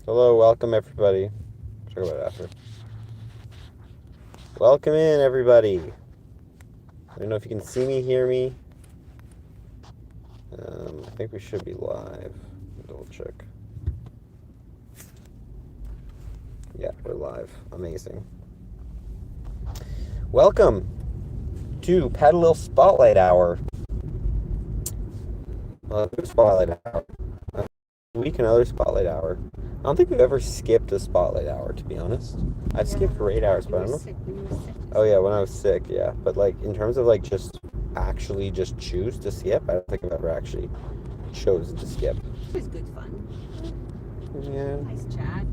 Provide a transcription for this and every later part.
Hello, welcome everybody. Talk about it after. Welcome in everybody. I don't know if you can see me, hear me. I think we should be live. Double check. Yeah, we're live. Amazing. Welcome to Pedalil Spotlight Hour. Spotlight Hour. Week another Spotlight Hour. I don't think we've ever skipped a Spotlight Hour, to be honest. I've skipped for 8 hours, but I don't know. Oh yeah, when I was sick, yeah. But like in terms of like just actually just choose to skip, I don't think I've ever actually chosen to skip. It was good fun. Yeah. Nice chat.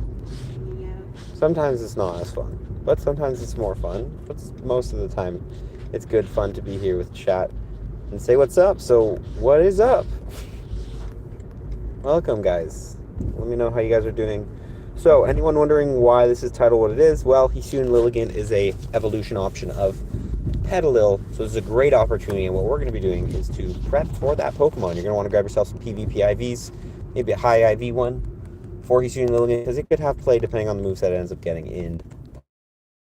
Yeah. Sometimes it's not as fun, but sometimes it's more fun. But most of the time, it's good fun to be here with chat and say what's up. So what is up? Welcome, guys. Let me know how you guys are doing. So, anyone wondering why this is titled what it is? Well, Hisuian Liligant is a evolution option of Pedalil, so this is a great opportunity, and what we're going to be doing is to prep for that Pokemon. You're going to want to grab yourself some PvP IVs, maybe a high IV one for Hisuian Liligant, because it could have play depending on the moveset it ends up getting in.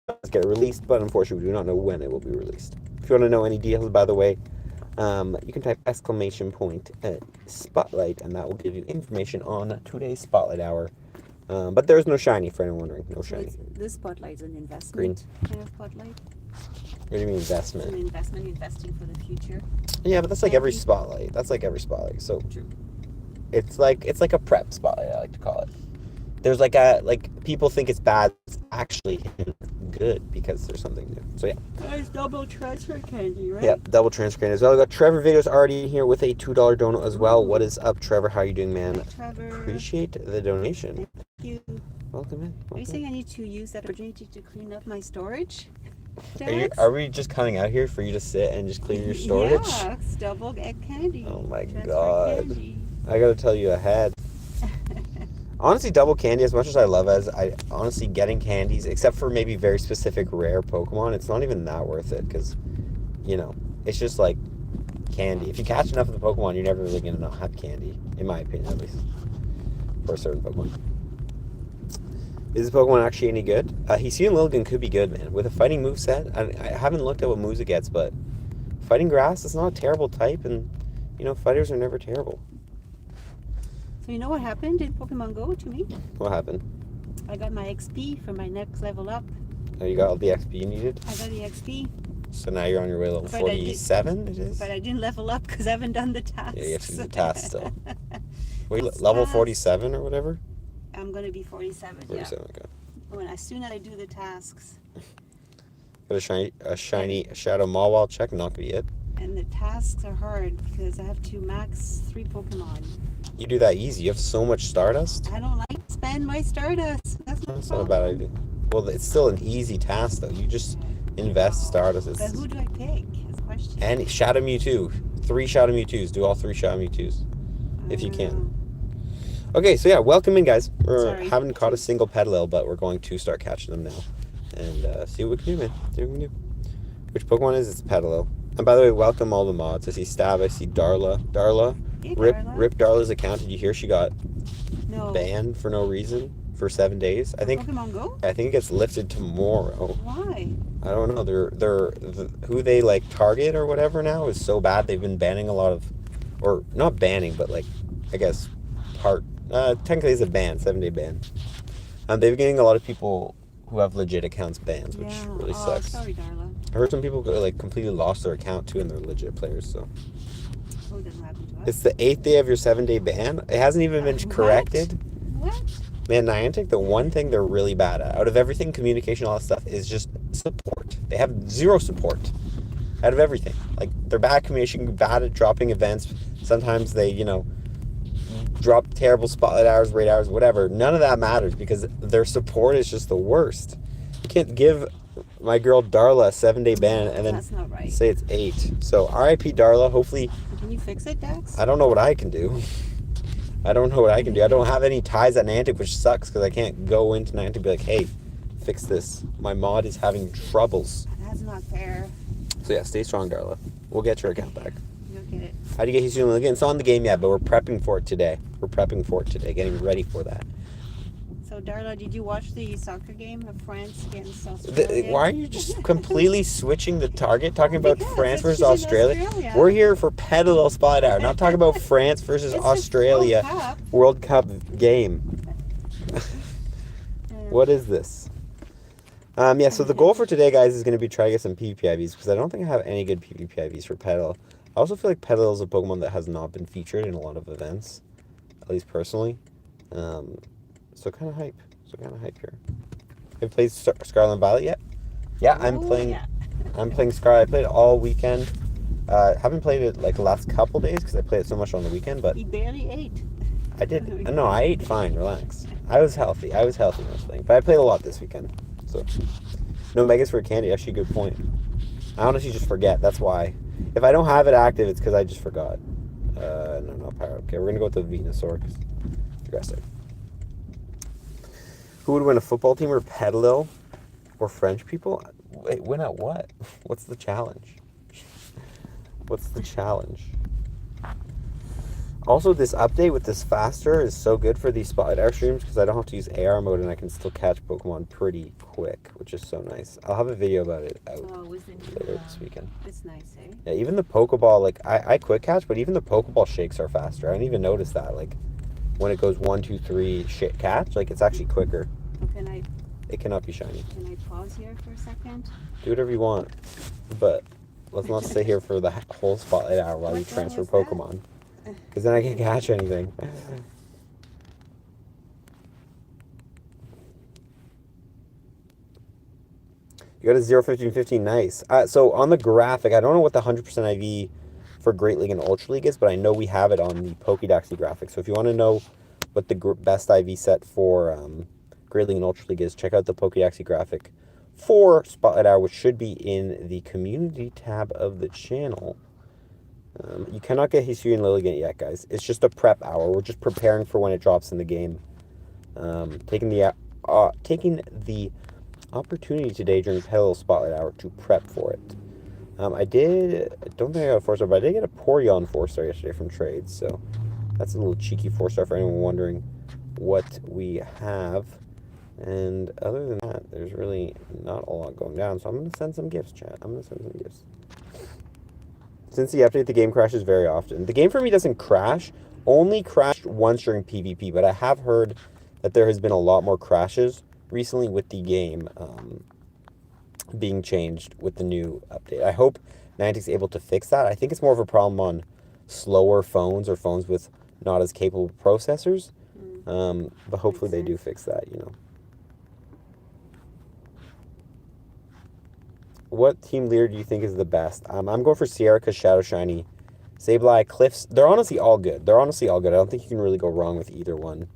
Let's get released, but unfortunately we do not know when it will be released. If you want to know any details, by the way, you can type !spotlight, and that will give you information on today's Spotlight Hour. But there's no shiny, for anyone wondering. No shiny. This spotlight's an investment. Green. Kind of spotlight. What do you mean investment? It's an investment, investing for the future. Yeah, but that's like every Spotlight. That's like every Spotlight. So True. it's like a prep Spotlight, I like to call it. There's people think it's bad. It's actually good because there's something new. So yeah. Guys, double transfer candy, right? Yeah, double transfer candy as well. We got Trevor Videos already here with a $2 donut as well. What is up, Trevor? How are you doing, man? Hi, Trevor. Appreciate the donation. Thank you. Welcome in. Are you saying I need to use that opportunity to clean up my storage? Are we just coming out here for you to sit and just clear your storage? Yeah, it's double candy. Oh my Transfer god. Candy. I gotta tell you ahead. Honestly, double candy, as much as I love honestly getting candies, except for maybe very specific rare Pokemon, it's not even that worth it, because, it's just like candy. If you catch enough of the Pokemon, you're never really going to not have candy, in my opinion, at least, for a certain Pokemon. Is this Pokemon actually any good? Hisuian Liligant could be good, man. With a fighting moveset, I haven't looked at what moves it gets, but fighting grass is not a terrible type, and, fighters are never terrible. So you know what happened in Pokemon Go to me? What happened? I got my XP for my next level up. Oh, you got all the XP you needed? I got the XP. So now you're on your way to level 47, it is? But I didn't level up because I haven't done the tasks. Yeah, you have to do the tasks still. Wait, level 47 or whatever? I'm going to be 47, 47, okay. As soon as I do the tasks. Got a shiny Shadow Mawile check, not gonna be it. And the tasks are hard because I have to max 3 Pokemon. You do that easy. You have so much Stardust. I don't like to spend my Stardust. That's not a bad idea. Well, it's still an easy task, though. You just invest Stardust. But who do I pick? That's the question. And Shadow Mewtwo. 3 Shadow Mewtwo's. Do all 3 Shadow Mewtwo's. If you can. Okay, so yeah, welcome in, guys. We haven't caught a single Pedalil, but we're going to start catching them now. And see what we can do, man. See what we can do. Which Pokemon is it? It's Pedalil. And by the way, welcome all the mods. I see Stab, I see Darla. Hey, Rip Darla's account. Did you hear she got banned for no reason for 7 days? I think Pokemon Go? I think it gets lifted tomorrow. Why? I don't know. Who they like target or whatever now is so bad. They've been banning a lot of, or not banning, but like I guess technically it's a ban, 7-day ban. They've been getting a lot of people who have legit accounts banned, which really sucks. Sorry, Darla. I heard some people like completely lost their account too, and they're legit players. So. Oh, it doesn't happen to us. It's the 8th day of your 7-day ban. It hasn't even been corrected. What? Man, Niantic, the one thing they're really bad at, out of everything, communication, all that stuff, is just support. They have 0 support out of everything. Like, they're bad at communication, bad at dropping events. Sometimes they, drop terrible spotlight hours, raid hours, whatever. None of that matters because their support is just the worst. You can't give my girl Darla a 7-day ban and then say it's 8. So RIP Darla. Hopefully. Can you fix it, Dax? I don't know what I can do. I don't know what I can do. I don't have any ties at Niantic, which sucks because I can't go into Niantic and be like, hey, fix this. My mod is having troubles. That's not fair. So yeah, stay strong, Darla. We'll get your account back. You'll get it. How do you get Hisuian Liligant? It's not on the game yet, but we're prepping for it today. Getting ready for that. So, Darla, did you watch the soccer game of France against Australia? Why are you just completely switching the target, talking about Because France it's versus in Australia? Australia. We're here for Pedalo Spot Hour, not talking about France versus It's Australia the World Cup game. What is this? Yeah, so the goal for today, guys, is going to be try to get some PvP IVs, because I don't think I have any good PvP IVs for Petal. I also feel like Petal is a Pokemon that has not been featured in a lot of events, at least personally. So kind of hype. Here. Have you played Scarlet and Violet yet? Yeah, I'm playing. Yeah. I'm playing Scarlet. I played it all weekend. Haven't played it like the last couple days because I played it so much on the weekend. But He barely ate. I did. No, I ate fine. Relax. I was healthy. I was healthy most thing. But I played a lot this weekend. So no megas for candy. Actually, good point. I honestly just forget. That's why. If I don't have it active, it's because I just forgot. No, Pyro. Okay, we're gonna go with the Venusaur because aggressive. Who would win, a football team or Pedalo or French people? Wait, win at what? What's the challenge? What's the challenge? Also, this update with this faster is so good for these Spotlight Hour streams because I don't have to use AR mode and I can still catch Pokemon pretty quick, which is so nice. I'll have a video about it out later this weekend. It's nice, eh? Yeah, even the Pokeball, like, I quick catch, but even the Pokeball shakes are faster. I didn't even notice that. Like, when it goes 1, 2, 3 catch, like, it's actually quicker. Oh, it cannot be shiny. Can I pause here for a second? Do whatever you want, but let's not stay here for the whole Spotlight Hour while you transfer Pokemon. Because then I can't catch anything. You got a 0, 15, 15. Nice. So on the graphic, I don't know what the 100% IV for Great League and Ultra League is, but I know we have it on the Pokédex graphic. So if you want to know what the best IV set for Great League and Ultra League is, check out the Pokédex graphic for Spotlight Hour, which should be in the community tab of the channel. You cannot get Hisuian Liligant yet, guys. It's just a prep hour. We're just preparing for when it drops in the game. Taking the opportunity today during Pedal Spotlight Hour to prep for it. I don't think I got a 4-star, but I did get a Porygon 4-star yesterday from trades, so that's a little cheeky 4-star for anyone wondering what we have. And other than that, there's really not a lot going down, so I'm going to send some gifts, chat. I'm going to send some gifts. Since the update, the game crashes very often. The game for me doesn't crash, only crashed once during PvP, but I have heard that there has been a lot more crashes recently with the game being changed with the new update. I hope Niantic's able to fix that. I think it's more of a problem on slower phones or phones with not as capable processors, but hopefully they do fix that, you know. What team leader do you think is the best? I'm going for Sierra because Shadow Shiny. Sableye, Cliffs, they're honestly all good. I don't think you can really go wrong with either one.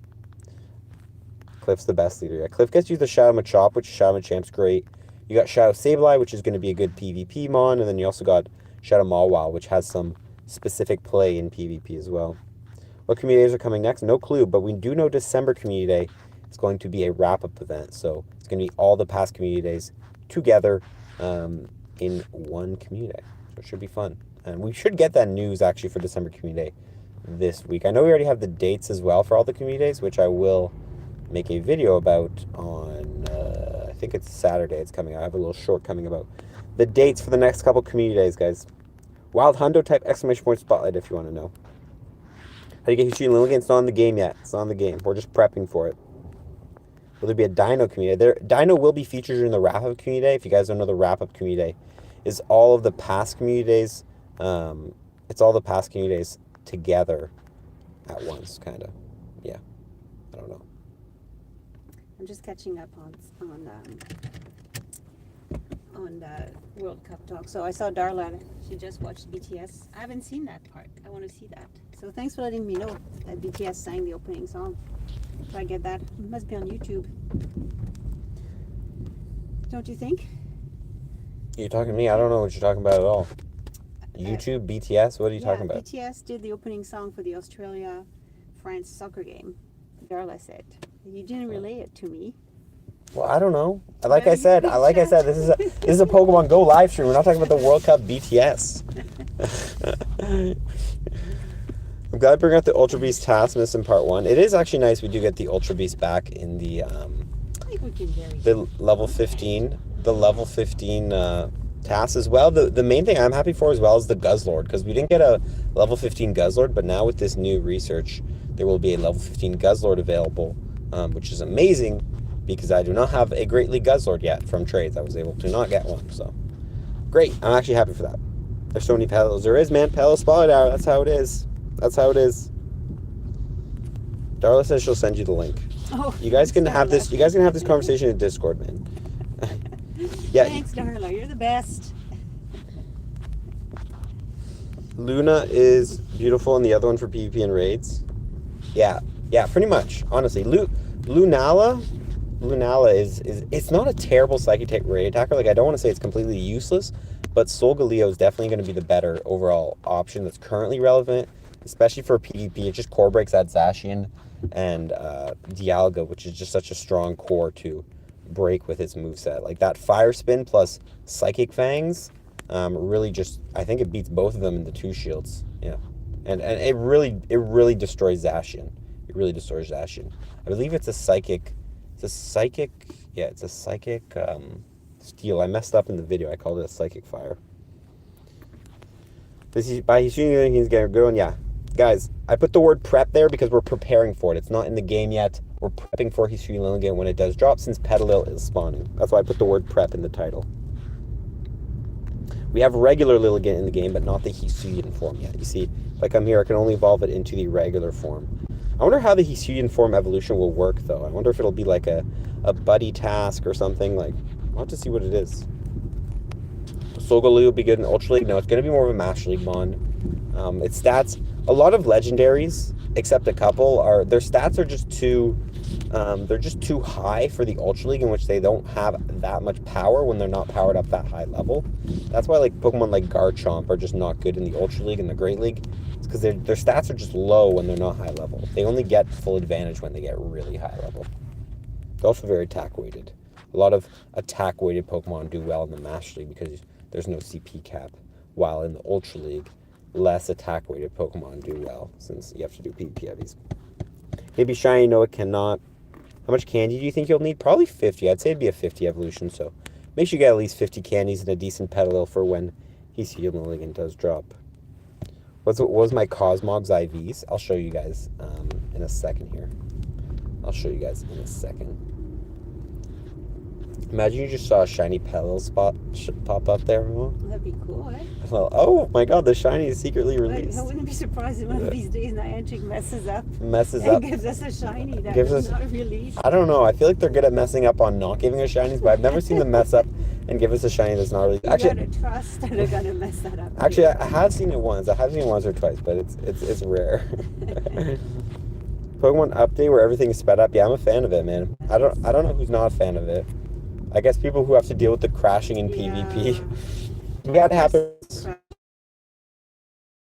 Cliff's the best leader. Yeah, Cliff gets you the Shadow Machop, which Shadow Machamp's great. You got Shadow Sableye, which is going to be a good PvP mon, and then you also got Shadow Mawile, which has some specific play in PvP as well. What community days are coming next? No clue, but we do know December Community Day is going to be a wrap-up event, so it's going to be all the past community days together in one community day. So it should be fun. And we should get that news actually for December Community Day this week. I know we already have the dates as well for all the community days, which I will make a video about on, I think it's Saturday it's coming out. I have a little short coming about the dates for the next couple community days, guys. Wild Hundo type exclamation point spotlight if you want to know. How do you get Hisuian Liligant? It's not in the game yet. It's not in the game. We're just prepping for it. Will there be a Dino community? Dino will be featured in the wrap-up community day. If you guys don't know, the wrap-up community day is all of the past community days. It's all the past community days together at once, kind of. Yeah. I don't know. I'm just catching up on the World Cup talk. So I saw Darla. She just watched BTS. I haven't seen that part. I want to see that. So thanks for letting me know that BTS sang the opening song. If I get that, it must be on YouTube. Don't you think? You're talking to me? I don't know what you're talking about at all. YouTube, BTS? What are you talking about? BTS did the opening song for the Australia-France soccer game. Darla said. You didn't relay it to me. Well, I don't know. Like I said, this is a Pokemon Go live stream. We're not talking about the World Cup BTS. I'm glad I bring out the Ultra Beast Taskmas in part 1. It is actually nice we do get the Ultra Beast back in the level 15. The level 15 tasks as well. The main thing I'm happy for as well is the Guzzlord, because we didn't get a level 15 Guzzlord, but now with this new research, there will be a level 15 Guzzlord available, which is amazing, because I do not have a Great League Guzzlord yet from trades. I was able to not get one, so great. I'm actually happy for that. There's so many Pelos. There is, man. Pelo Spotlight Hour. That's how it is. That's how it is. Darla says she'll send you the link. Oh, you guys can have this. You guys can have this conversation in Discord, man. Yeah. Thanks, Darla. You're the best. Luna is beautiful, and the other one for PvP and raids. Yeah, pretty much. Honestly, Lunala is it's not a terrible psychic tech raid attacker. Like, I don't want to say it's completely useless, but Solgaleo is definitely going to be the better overall option that's currently relevant, especially for PvP. It just core breaks that Zacian and Dialga, which is just such a strong core to break with its moveset. Like, that Fire Spin plus Psychic Fangs really just, I think it beats both of them in the 2 shields. Yeah. And it really destroys Zacian. It really destroys Zacian. I believe it's a psychic steel. I messed up in the video. I called it a psychic fire. This is by Hisuian. He's getting a good one. Yeah. Guys, I put the word prep there because we're preparing for it. It's not in the game yet. We're prepping for Hisuian Liligant when it does drop, since Petalil is spawning. That's why I put the word prep in the title. We have regular Liligant in the game, but not the Hisuian form yet. You see, if I come here, I can only evolve it into the regular form. I wonder how the Hisuian form evolution will work, though. I wonder if it'll be like a buddy task or something. Like, I'll have to see what it is. Solgaleo will be good in Ultra League. No, it's going to be more of a Master League bond. Its stats, a lot of legendaries, except a couple, their stats are just too they're just too high for the Ultra League, in which they don't have that much power when they're not powered up that high level. That's why, like, Pokemon like Garchomp are just not good in the Ultra League and the Great League. It's because their stats are just low when they're not high level. They only get full advantage when they get really high level. They're also very attack weighted. A lot of attack weighted Pokemon do well in the Master League because there's no CP cap, while in the Ultra League, less attack weighted Pokemon do well, since you have to do PvP heavies. Maybe Shiny, no, it cannot. How much candy do you think you'll need? Probably 50. I'd say it'd be a 50 evolution, so make sure you get at least 50 candies and a decent Petalil for when Hisuian Liligant does drop. What was my Cosmog's IVs? I'll show you guys in a second here. Imagine you just saw a shiny Petalil spot pop up there. That'd be cool, eh? Well, oh my god, the shiny is secretly released. I wouldn't be surprised if one of these days Niantic messes up and gives us a shiny that gives is us, not released. I don't know. I feel like they're good at messing up on not giving us shinies, but I've never seen them mess up and give us a shiny that's not released. You gotta trust that they're gonna mess that up. Actually, I have seen it once. I have seen it once or twice, but it's rare. Pokemon update where everything is sped up. Yeah, I'm a fan of it, man. I don't know who's not a fan of it. I guess people who have to deal with the crashing in PvP. That happens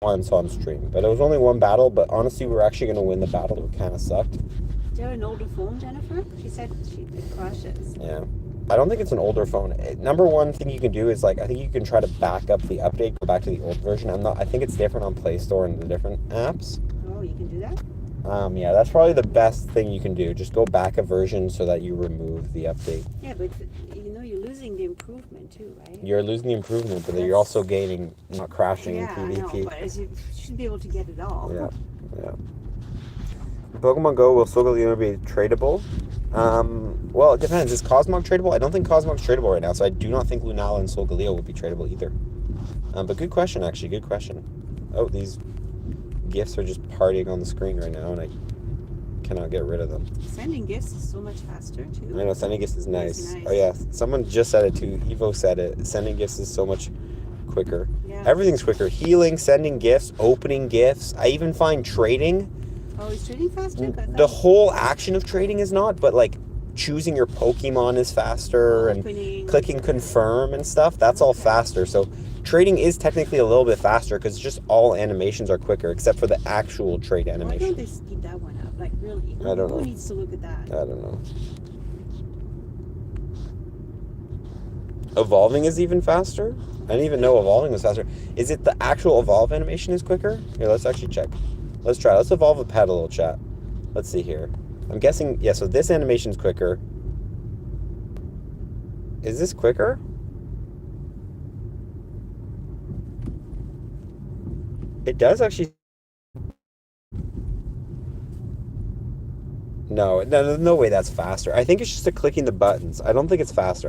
once on stream, but it was only one battle. But honestly, we were actually going to win the battle. It kind of sucked. Do you have an older phone, Jennifer? She said it crashes. Yeah. I don't think it's an older phone. Number one thing you can do is, like, I think you can try to back up the update, go back to the old version. I think it's different on Play Store and the different apps. Oh, you can do that? Yeah, that's probably the best thing you can do. Just go back a version so that you remove the update. Yeah, but you're losing the improvement too, right? You're losing the improvement, but then you're also gaining not crashing in PvP. Yeah, I know, but you should be able to get it all. Yeah. Pokemon Go, will Solgaleo be tradable? Well, it depends. Is Cosmog tradable? I don't think Cosmog's tradable right now, so I do not think Lunala and Solgaleo will be tradable either. But good question, actually. Good question. Oh, these gifts are just partying on the screen right now, and I cannot get rid of them. Sending gifts is so much faster, too. I know, sending gifts is nice. Oh, yeah. Someone just said it, too. Evo said it. Sending gifts is so much quicker. Yeah. Everything's quicker. Healing, sending gifts, opening gifts. I even find trading. Oh, is trading faster? The whole action of trading is not, but, like, choosing your Pokemon is faster, and clicking confirm and stuff, that's all faster. So trading is technically a little bit faster because just all animations are quicker except for the actual trade animation. Why don't they speed that one up? Like, really? I don't know. Who needs to look at that? I don't know. Evolving is even faster? I didn't even know evolving was faster. Is it the actual evolve animation is quicker? Here, let's actually check. Let's try. Let's evolve a pet a little, chat. Let's see here. I'm guessing, yeah, so this animation's quicker. Is this quicker? It does actually. No way that's faster. I think it's just a clicking the buttons. I don't think it's faster.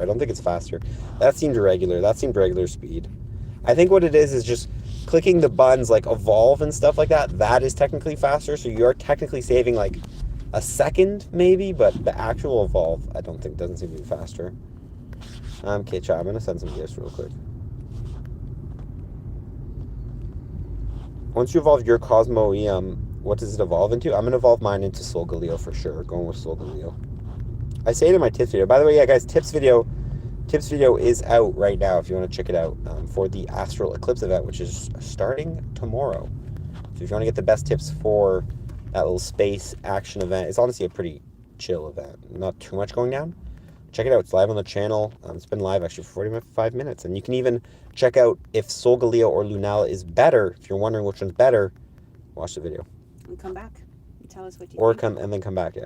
That seemed irregular. That seemed regular speed. I think what it is just clicking the buttons like evolve and stuff like that. That is technically faster. So you're technically saving like a second maybe, but the actual evolve I don't think doesn't seem to be faster. Okay, chat, I'm gonna send some gifts real quick. Once you evolve your Cosmo what does it evolve into? I'm going to evolve mine into Solgaleo for sure. Going with Solgaleo. I say it in my tips video. By the way, yeah, guys, tips video is out right now if you want to check it out for the Astral Eclipse event, which is starting tomorrow. So if you want to get the best tips for that little space action event, it's honestly a pretty chill event. Not too much going down. Check it out. It's live on the channel. It's been live actually for 45 minutes. And you can even check out if Solgaleo or Lunala is better. If you're wondering which one's better, watch the video. And come back and tell us what you or think. come and then come back, yeah.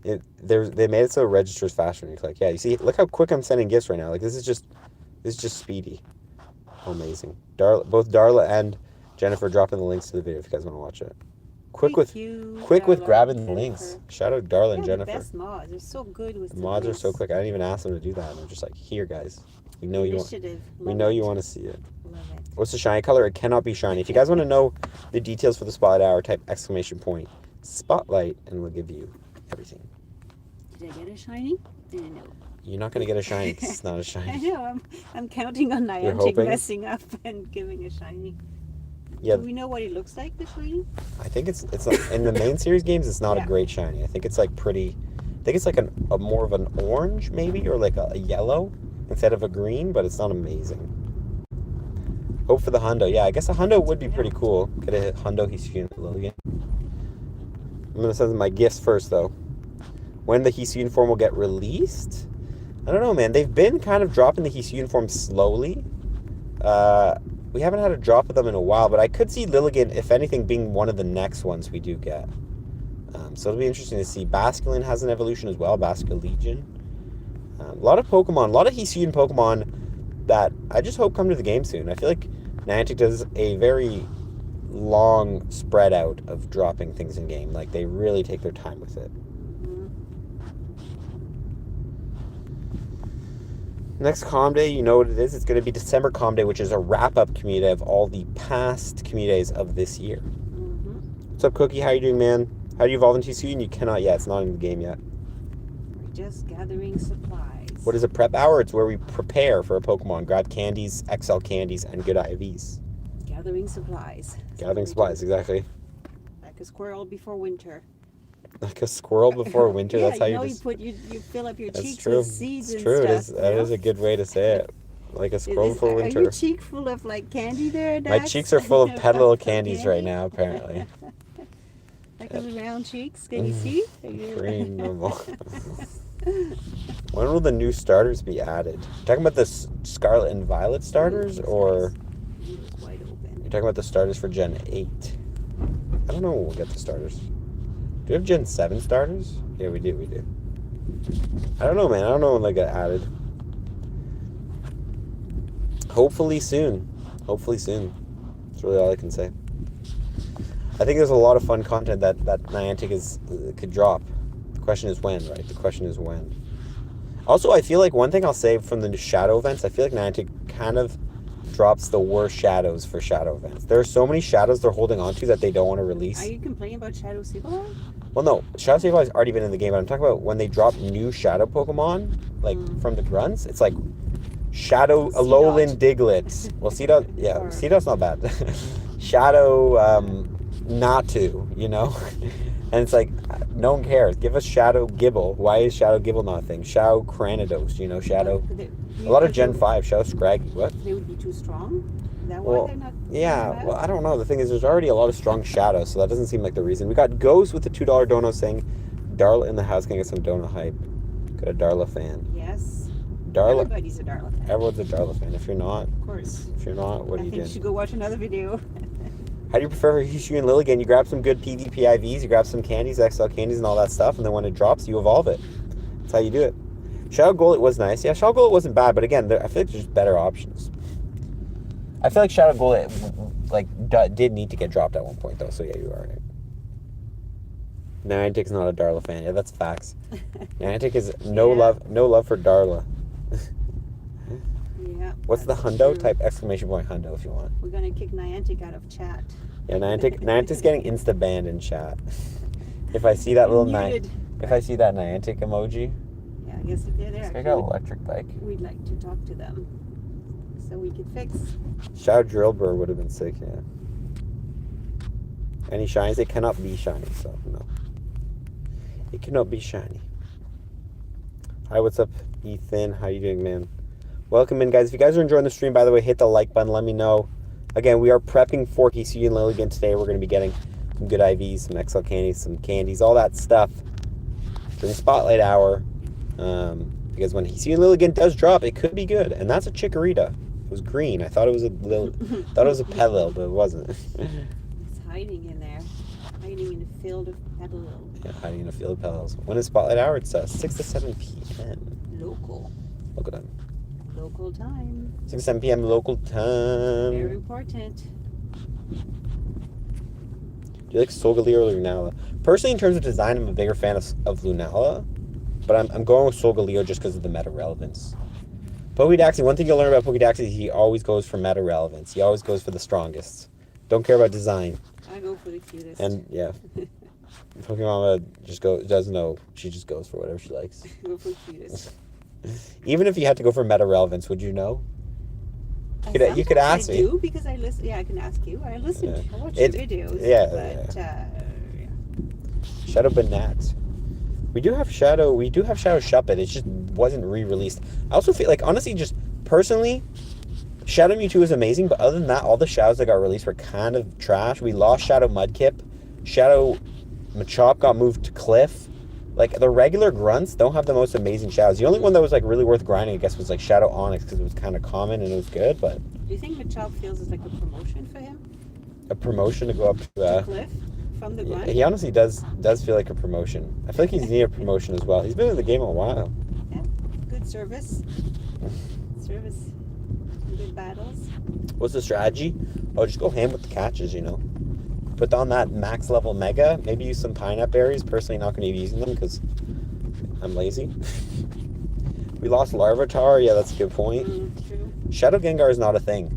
They made it so it registers faster when you click. Yeah, you see, look how quick I'm sending gifts right now. Like this is just speedy. Amazing. Both Darla and Jennifer dropping the links to the video if you guys want to watch it. Quick with grabbing the links. Shout out Darla and Jennifer. The best mods. They're so good with the mods links. Are so quick. I didn't even ask them to do that. I'm just like, here guys. We know Initiative. you want to see it. Love it. What's the shiny color? It cannot be shiny. If you guys want to know the details for the Spotlight Hour, type !Spotlight and we'll give you everything. Did I get a shiny? No. You're not going to get a shiny because it's not a shiny. I know. I'm counting on Niantic messing up and giving a shiny. Yeah. Do we know what it looks like, the shiny? I think it's like, in the main series games, it's not a great shiny. I think it's like pretty. I think it's like a more of an orange maybe, or like a yellow instead of a green, but it's not amazing. Hope for the hundo. Yeah, I guess a hundo would be pretty cool. Get a hundo Hisuian Liligant. I'm gonna send my gifts first though. When the Hisuian form will get released? I don't know, man. They've been kind of dropping the Hisuian form slowly. We haven't had a drop of them in a while, but I could see Liligant, if anything, being one of the next ones we do get. So it'll be interesting to see. Basculin has an evolution as well, Basculegion. A lot of Pokemon, a lot of Hisuian Pokemon that I just hope come to the game soon. I feel like Niantic does a very long spread out of dropping things in game. Like, they really take their time with it. Next Comm Day, you know what it is. It's going to be December Comm Day, which is a wrap-up community of all the past community days of this year. What's up, Cookie? How you doing, man? How do you evolve into Hisuian? You cannot yet. It's not in the game yet. We're just gathering supplies. What is a prep hour? It's where we prepare for a Pokemon. Grab candies, XL candies, and good IVs. Gathering supplies. Gathering supplies, exactly. Like a squirrel before winter. Like a squirrel before winter. Yeah, That's how you fill up your cheeks with seeds and stuff. It's true. That is a good way to say it. Like a squirrel before winter. Are your cheek full of like candy there, Dax? My cheeks are full of Petal candies right now, apparently. Like those round cheeks. Can you see? Green normal. When will the new starters be added? You're talking about the Scarlet and Violet starters, or wide open. You're talking about the starters for Gen 8? I don't know when we'll get the starters. Do we have Gen 7 starters? Yeah, we do. I don't know, man. I don't know when they get added. Hopefully soon. That's really all I can say. I think there's a lot of fun content that Niantic could drop. The question is when, right? The question is when. Also, I feel like one thing I'll say from the shadow events, I feel like Niantic kind of drops the worst shadows for shadow events. There are so many shadows they're holding on to that they don't want to release. Are you complaining about Shadow Sableye? Well, no. Shadow Sableye has already been in the game, but I'm talking about when they drop new shadow Pokemon, like from the grunts. It's like Shadow Alolan Diglett. Well, Seedot's not bad. Shadow Natu, you know? And it's like, no one cares. Give us Shadow Gibble. Why is Shadow Gibble not a thing? Shadow Cranidos, you know, Shadow... A lot of Gen 5, Shadow Scraggy. What? They would be too strong? Is that why they're not... Yeah, well, I don't know. The thing is, there's already a lot of strong shadows, so that doesn't seem like the reason. We got Ghost with the $2 dono saying, Darla in the house can get some dono hype. Got a Darla fan. Yes. Darla. Everybody's a Darla fan. Everyone's a Darla fan. If you're not... Of course. If you're not, what are you doing? I think you should go watch another video. How do you prefer Hisuian Liligant? You grab some good PvP IVs, you grab some candies, XL candies, and all that stuff, and then when it drops, you evolve it. That's how you do it. Shadow Golett was nice. Yeah, Shadow Golett wasn't bad, but again, I feel like there's better options. I feel like Shadow Golett did need to get dropped at one point, though, so yeah, you are right. Niantic's not a Darla fan. Yeah, that's facts. Niantic is no love for Darla. Yeah. What's the hundo? Type exclamation point hundo if you want. We're gonna kick Niantic out of chat. Yeah, Niantic's getting insta banned in chat. If I see that if I see that Niantic emoji. Yeah, I guess if they're there. I got an electric bike. We'd like to talk to them, so we could fix. Shadow Drillbur would have been sick. Yeah. Any shinies? It cannot be shiny, so no. It cannot be shiny. Hi, what's up, Ethan? How you doing, man? Welcome in, guys. If you guys are enjoying the stream, by the way, hit the like button. Let me know. Again, we are prepping for Hisuian Liligant today. We're going to be getting some good IVs, some XL candies, all that stuff during Spotlight Hour. Because when Hisuian Liligant does drop, it could be good. And that's a Chikorita. It was green. I thought it was a Pelil, but it wasn't. It's hiding in there. Hiding in a field of Pelil. Yeah, hiding in a field of Pelils. When is Spotlight Hour? It's 6 to 7 p.m. Local. Local time. Local time. 6 to 7 p.m. local time. Very important. Do you like Solgaleo or Lunala? Personally, in terms of design, I'm a bigger fan of Lunala. But I'm going with Solgaleo just because of the meta relevance. Pokédaxi, one thing you'll learn about Pokédaxi is he always goes for meta relevance. He always goes for the strongest. Don't care about design. I go for the cutest. And, yeah. Pokemon doesn't know. She just goes for whatever she likes. Go for cutest. Even if you had to go for meta relevance, would you know? You could ask me. I do because I listen. Yeah, I can ask you. I listen. I watch your videos. Yeah. Yeah. Shadow Banat. We do have Shadow Shuppet. It just wasn't re-released. I also feel like, honestly, just personally, Shadow Mewtwo is amazing, but other than that, all the Shadows that got released were kind of trash. We lost Shadow Mudkip. Shadow Machop got moved to Cliff. Like, the regular grunts don't have the most amazing shadows. The only one that was, like, really worth grinding, I guess, was, like, Shadow Onyx, because it was kind of common and it was good, but... Do you think Machop feels it's like a promotion for him? A promotion to go up to Cliff from the grunt? He honestly does feel like a promotion. I feel like he's near a promotion as well. He's been in the game a while. Yeah, good service. Good battles. What's the strategy? Oh, just go ham with the catches, you know. Put on that max level mega. Maybe use some pineapple berries. Personally, not going to be using them because I'm lazy. We lost Larvitar. Yeah, that's a good point. True. Shadow Gengar is not a thing.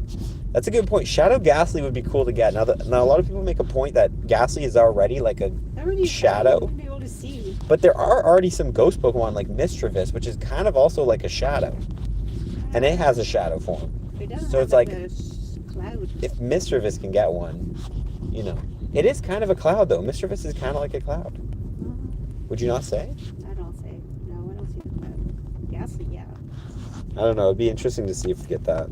That's a good point. Shadow Ghastly would be cool to get. Now, a lot of people make a point that Ghastly is already like a shadow. Be able to see. But there are already some ghost Pokemon like Mischievous, which is kind of also like a shadow. And it has a shadow form. So it's like, if Mischievous can get one, you know. It is kind of a cloud, though. Mischievous is kind of like a cloud. Would you not say? I don't say. No, I don't see the cloud. Ghastly, yeah. I don't know. It'd be interesting to see if we get that.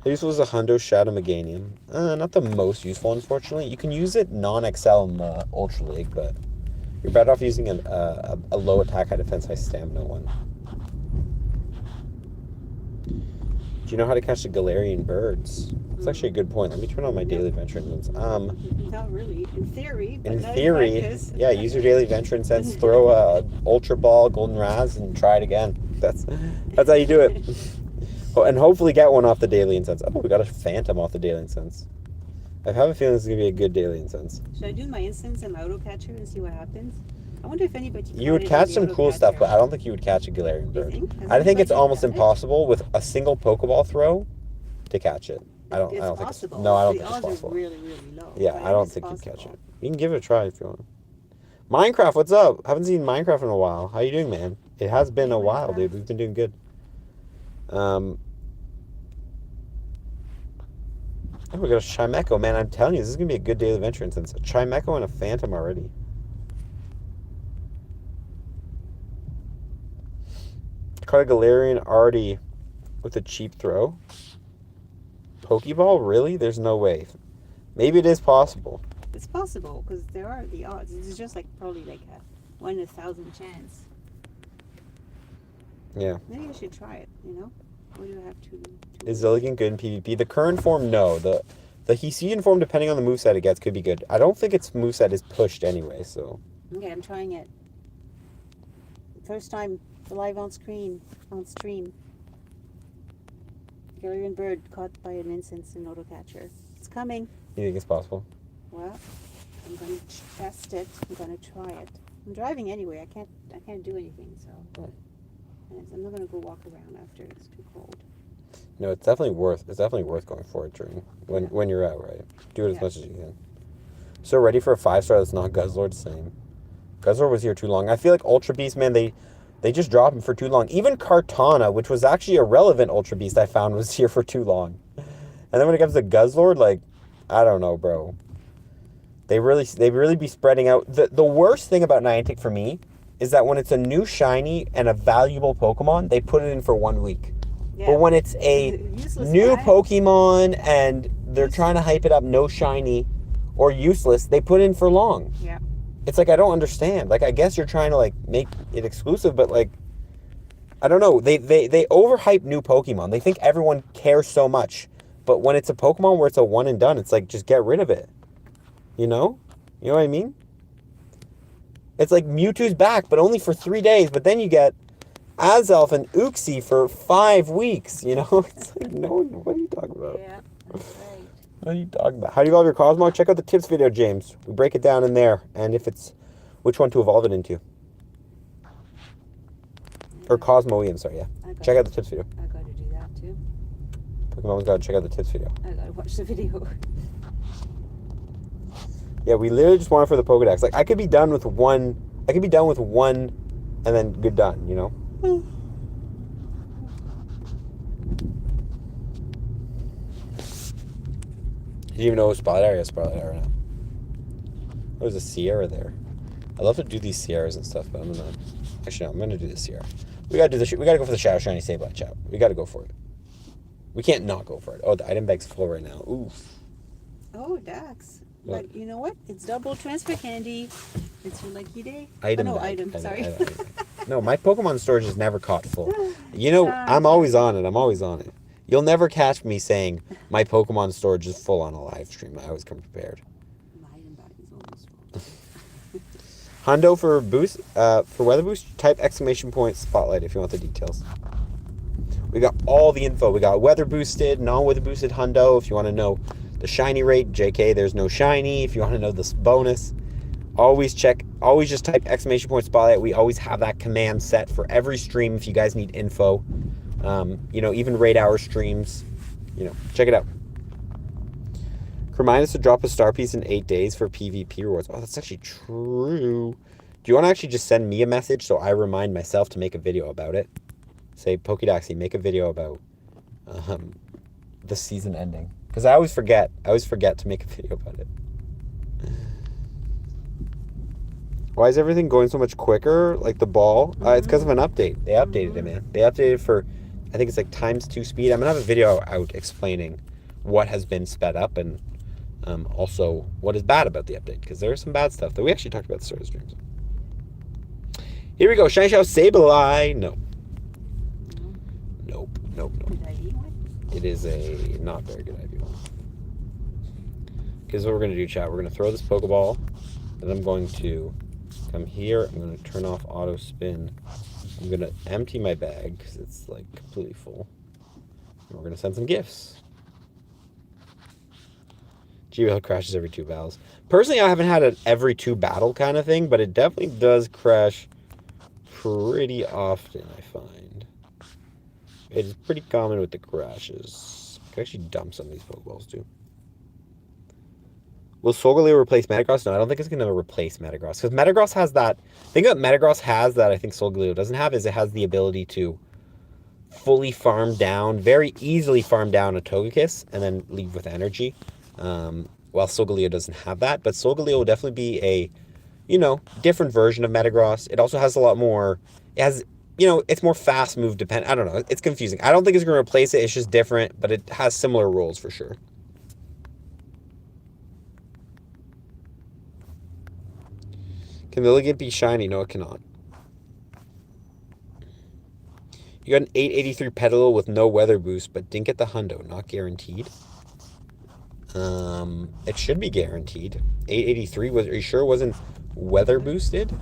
How useful is a Hundo Shadow Meganium? Not the most useful, unfortunately. You can use it non-XL in the Ultra League, but you're better off using a low attack, high defense, high stamina one. Do you know how to catch the Galarian birds? That's actually a good point. Let me turn on my daily adventure incense. Not really. In theory. In theory, yeah, use your daily adventure incense, throw a Ultra Ball, Golden Raz, and try it again. That's how you do it. Oh, and hopefully get one off the daily incense. Oh, we got a Phantom off the daily incense. I have a feeling this is going to be a good daily incense. Should I do my incense and my auto-catcher and see what happens? I wonder if anybody... You would catch some cool stuff, but I don't think you would catch a Galarian bird. I think it's almost impossible with a single Pokeball throw to catch it. I don't think it's possible. No, I don't think it's possible. Really, really low. Yeah, I don't think you'd catch it. You can give it a try if you want. Minecraft, what's up? Haven't seen Minecraft in a while. How you doing, man? It has been a while, dude. We've been doing good. Oh, we got a Chimecho, man. I'm telling you, this is going to be a good daily adventure instance. A Chimecho and a Phantom already. Caught a Galarian already with a cheap throw. Pokeball? Really? There's no way. Maybe it is possible. It's possible, because there are the odds. It's just like probably like a 1 in 1,000 chance. Yeah. Maybe you should try it, you know? Or do I have to... Is Liligant good in PvP? The current form, no. The Hisuian form, depending on the moveset it gets, could be good. I don't think its moveset is pushed anyway, so... Okay, I'm trying it. First time live on screen, on stream. Carrion bird caught by an incense in AUTOCATCHER. It's coming. You think it's possible? Well, I'm going to test it. I'm going to try it. I'm driving anyway. I can't do anything, so... Oh. And I'm not going to go walk around after. It's too cold. No, it's definitely worth going for it during when you're out, right? Do it as much as you can. So ready for a 5-star that's not Guzzlord? Same. Guzzlord was here too long. I feel like Ultra Beast, man, they just dropped him for too long. Even Kartana, which was actually a relevant Ultra Beast, I found was here for too long. And then when it comes to Guzzlord, like, I don't know, bro. They really be spreading out. The worst thing about Niantic for me is that when it's a new shiny and a valuable Pokemon, they put it in for 1 week. Yeah. But when it's a new Pokemon and they're trying to hype it up, no shiny or useless, they put in for long. Yeah. It's like, I don't understand. Like, I guess you're trying to, like, make it exclusive, but, like, I don't know. They overhype new Pokemon. They think everyone cares so much. But when it's a Pokemon where it's a one and done, it's like, just get rid of it. You know? You know what I mean? It's like Mewtwo's back, but only for 3 days. But then you get Azelf and Uxie for 5 weeks, you know? It's like, no, what are you talking about? Yeah, that's right. What are you talking about? How do you evolve your Cosmo? Check out the tips video, James. We break it down in there. And if it's, which one to evolve it into. Yeah. Or Cosmoian, sorry, yeah. Check out the tips video. I got to do that too. Pokemon's got to check out the tips video. I got to watch the video. Yeah, we literally just want it for the Pokedex. Like, I could be done with one and then good done, you know? Did you even know it was Spotlight Area? Spotlight Area now. There's a Sierra there. I love to do these Sierras and stuff, but I'm gonna... Actually, no, I'm gonna do the Sierra. We gotta do this. We gotta go for the Shadow Shiny Sableye, chat. We gotta go for it. We can't not go for it. Oh, the item bag's full right now. Oof. Oh, Dax. But you know what? It's double transfer candy. It's your lucky day. Item. Oh, no, item. Sorry. No, my Pokemon storage is never caught full. You know, I'm always on it. I'm always on it. You'll never catch me saying my Pokemon storage is full on a live stream. I always come prepared. My item bag is almost full. Hundo for boost, for weather boost, type exclamation point spotlight if you want the details. We got all the info. We got weather boosted, non-weather boosted Hundo if you want to know the shiny rate. JK, there's no shiny. If you want to know this bonus, always just type exclamation point spotlight. We always have that command set for every stream if you guys need info. You know, even raid hour streams, you know, check it out. Remind us to drop a star piece in 8 days for PvP rewards. Oh, that's actually true. Do you want to actually just send me a message so I remind myself to make a video about it? Say, Pokedaxy, make a video about the season ending. Because I always forget. I always forget to make a video about it. Why is everything going so much quicker? Like the ball? It's because of an update. They updated it, man. They updated for, I think it's like ×2 speed. I'm going to have a video out explaining what has been sped up and also what is bad about the update. Because there is some bad stuff that we actually talked about at the start of the streams. Here we go. Shiny Shao Sableye. No. Nope. It is a not very good idea. Because what we're going to do, chat, we're going to throw this Pokeball. Then I'm going to come here. I'm going to turn off auto spin. I'm going to empty my bag because it's like completely full. And we're going to send some gifts. GBL crashes every 2 battles. Personally, I haven't had an every 2 battle kind of thing, but it definitely does crash pretty often, I find. It is pretty common with the crashes. I can actually dump some of these Pokeballs too. Will Solgaleo replace Metagross? No, I don't think it's going to replace Metagross. Because Metagross has that... The thing that Metagross has that I think Solgaleo doesn't have is it has the ability to fully farm down, very easily farm down a Togekiss and then leave with energy. While Solgaleo doesn't have that. But Solgaleo will definitely be a, you know, different version of Metagross. It also has a lot more... It has... You know, it's more fast move dependent. I don't know. It's confusing. I don't think it's going to replace it. It's just different, but it has similar roles for sure. Can Liligant be shiny? No, it cannot. You got an 883 pedal with no weather boost, but didn't get the hundo. Not guaranteed. It should be guaranteed. 883 was. Are you sure it wasn't weather boosted? Yeah.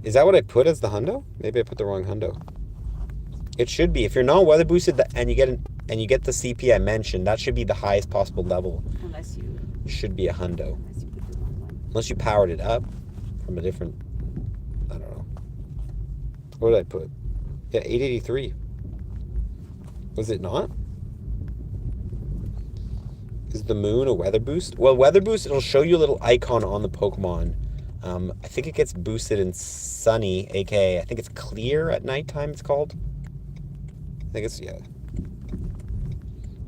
Is that what I put as the hundo? Maybe I put the wrong hundo. It should be. If you're not weather boosted and you get the CP I mentioned, that should be the highest possible level. Unless you. It should be a hundo. Unless you put the wrong one. Unless you powered it up from a different. I don't know. What did I put? Yeah, 883. Was it not? Is the moon a weather boost? Well, weather boost, it'll show you a little icon on the Pokemon. I think it gets boosted in sunny, aka I think it's clear at nighttime. It's called. I think it's yeah.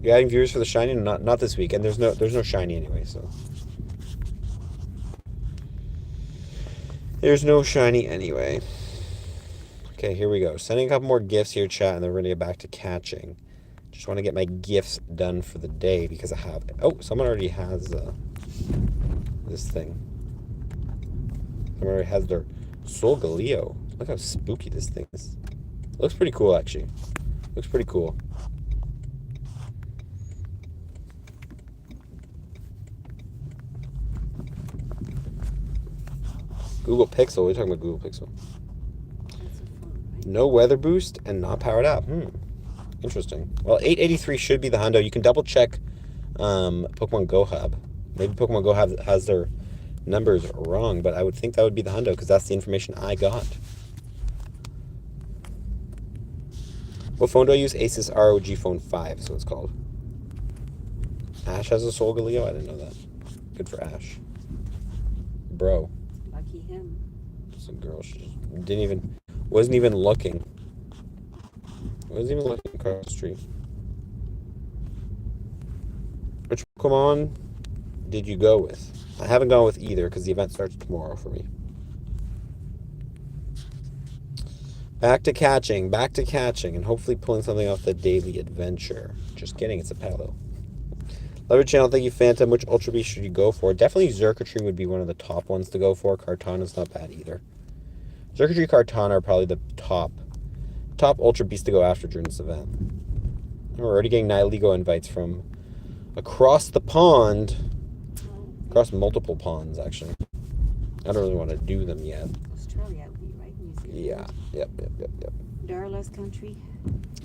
You're adding viewers for the shiny? Not this week, and there's no shiny anyway. So there's no shiny anyway. Okay, here we go. Sending a couple more gifts here, chat, and then we're gonna get back to catching. Just want to get my gifts done for the day because I have. Oh, someone already has this thing. Someone already has their Solgaleo. Look how spooky this thing is. It looks pretty cool, actually. Looks pretty cool. Google Pixel. We're talking about Google Pixel. No weather boost and not powered up. Interesting. Well, 883 should be the hundo. You can double check Pokemon Go Hub. Maybe Pokemon Go Hub has their numbers wrong, but I would think that would be the hundo because that's the information I got. What phone do I use? Asus ROG Phone 5 is what it's called. Ash has a Solgaleo? I didn't know that. Good for Ash. Bro. Lucky him. Some girl. She wasn't even looking. Wasn't even looking across the street. Which Pokemon did you go with? I haven't gone with either because the event starts tomorrow for me. Back to catching, and hopefully pulling something off the daily adventure. Just kidding, it's a Palo. Love your channel, thank you, Phantom. Which Ultra Beast should you go for? Definitely Xurkitree would be one of the top ones to go for. Kartana's not bad either. Xurkitree, Kartana are probably the top Ultra Beast to go after during this event. And we're already getting Nihilego invites from across the pond. Across multiple ponds, actually. I don't really want to do them yet. Australia would be, right? New Zealand. Yeah. Yep. Darla's country.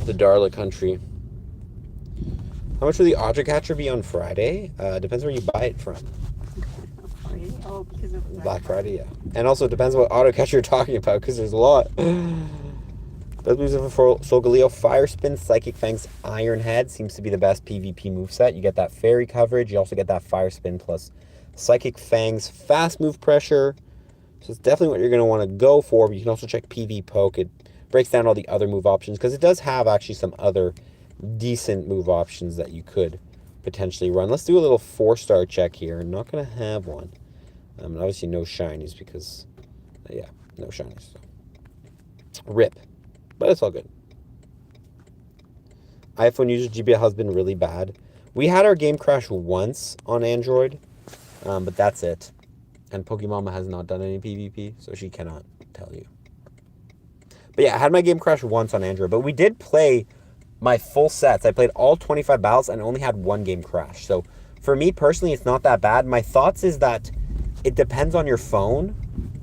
The Darla country. How much will the AUTOCATCHER be on Friday? Depends where you buy it from. Friday? Oh, because of Black Friday, yeah. And also, it depends what AUTOCATCHER you're talking about, because there's a lot. Best moves for Solgaleo, Fire Spin, Psychic Fangs, Iron Head seems to be the best PvP moveset. You get that fairy coverage. You also get that Fire Spin plus Psychic Fangs, fast move pressure. So it's definitely what you're going to want to go for. But you can also check PV Poke. It breaks down all the other move options because it does have actually some other decent move options that you could potentially run. Let's do a little 4-star check here. I'm not going to have one. And obviously no shinies because, yeah, no shinies. So. RIP. But it's all good. iPhone users GBL has been really bad. We had our game crash once on Android, but that's it. And Pokemama has not done any PvP, so she cannot tell you. But yeah, I had my game crash once on Android, but we did play my full sets. I played all 25 battles and only had one game crash. So for me personally, it's not that bad. My thoughts is that it depends on your phone.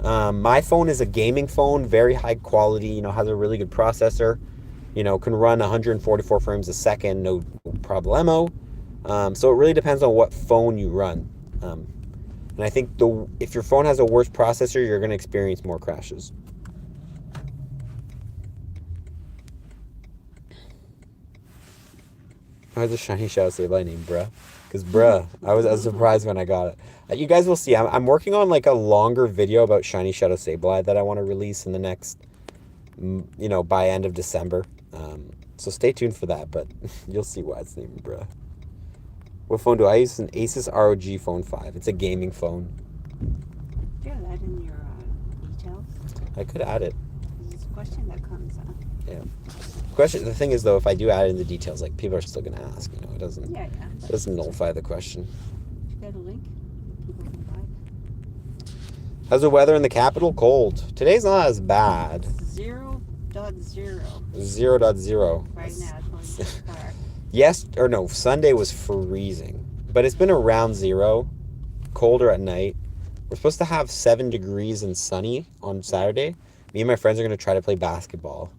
My phone is a gaming phone, very high quality, has a really good processor, can run 144 frames a second, no problemo. So it really depends on what phone you run. And I think if your phone has a worse processor, you're going to experience more crashes. Why is the shiny Shadow Sableye named Bruh? Because Bruh, I was surprised when I got it. You guys will see. I'm working on like a longer video about shiny Shadow Sableye that I want to release in the next, by end of December. So stay tuned for that, but you'll see why it's named Bruh. What phone do I use? It's an Asus ROG Phone 5. It's a gaming phone. Do you have that in your details? I could add it. It's a question that comes up. Yeah. The thing is, though, if I do add in the details, like, people are still going to ask, it doesn't, Yeah. It doesn't nullify the question. Get a link. People can buy. How's the weather in the capital? Cold. Today's not as bad. 0 0.0 0.0. right now. It's going too far. Yes, or no, Sunday was freezing. But it's been around 0, colder at night. We're supposed to have 7 degrees and sunny on Saturday. Me and my friends are going to try to play basketball.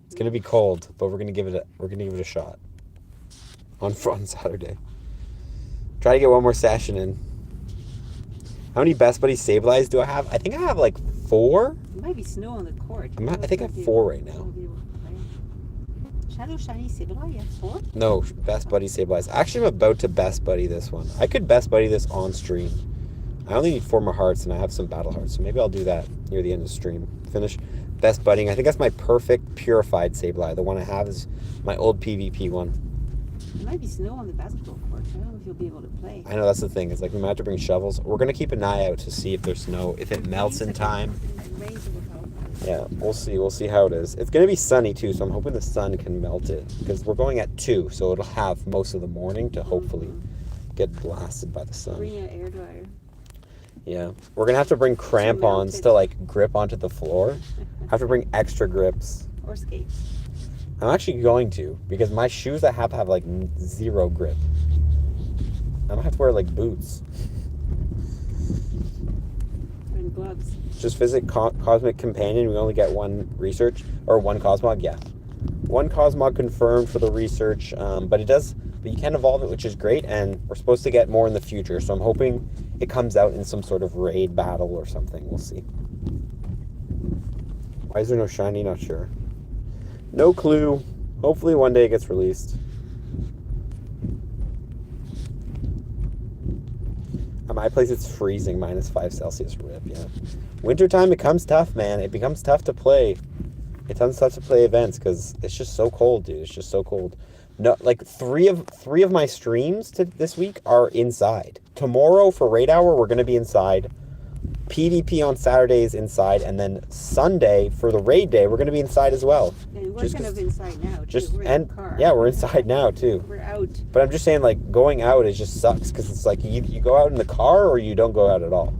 It's going to be cold, but we're going to give it a shot on Saturday. Try to get one more session in. How many Best Buddies Sableyes do I have? I think I have like 4. It might be snow on the court. I think I have 4 right now. Shadow Shiny Sableye, you have 4? No, Best Buddy Sableyes. Actually, I'm about to Best Buddy this one. I could Best Buddy this on stream. I only need 4 more hearts, and I have some battle hearts, so maybe I'll do that near the end of the stream. Finish Best Budding. I think that's my perfect purified Sableye. The one I have is my old PvP one. There might be snow on the basketball court. I don't know if you'll be able to play. I know, that's the thing. It's like we might have to bring shovels. We're going to keep an eye out to see if there's snow, if it melts in time. Yeah, we'll see. We'll see how it is. It's going to be sunny, too, so I'm hoping the sun can melt it. Because we're going at 2, so it'll have most of the morning to hopefully get blasted by the sun. Bring an air dryer. Yeah. We're going to have to bring crampons to, like, grip onto the floor. Have to bring extra grips. Or skates. I'm actually going to, because my shoes I have like 0 grip. I'm going to have to wear, like, boots. And gloves. Just visit Cosmic Companion. We only get 1 research, or 1 Cosmog, yeah. 1 Cosmog confirmed for the research, but you can evolve it, which is great, and we're supposed to get more in the future, so I'm hoping it comes out in some sort of raid battle or something. We'll see. Why is there no shiny? Not sure. No clue. Hopefully one day it gets released. At my place it's freezing, -5 Celsius. Rip, yeah. Wintertime becomes tough, man. It becomes tough to play. It's tough to play events because it's just so cold, dude. It's just so cold. No, like three of my streams this week are inside. Tomorrow for raid hour we're gonna be inside. PvP on Saturdays inside, and then Sunday for the raid day we're gonna be inside as well. And we're kind of inside now too. We're in the car. Yeah, we're inside now too. We're out. But I'm just saying, like, going out, it just sucks because it's like you go out in the car or you don't go out at all.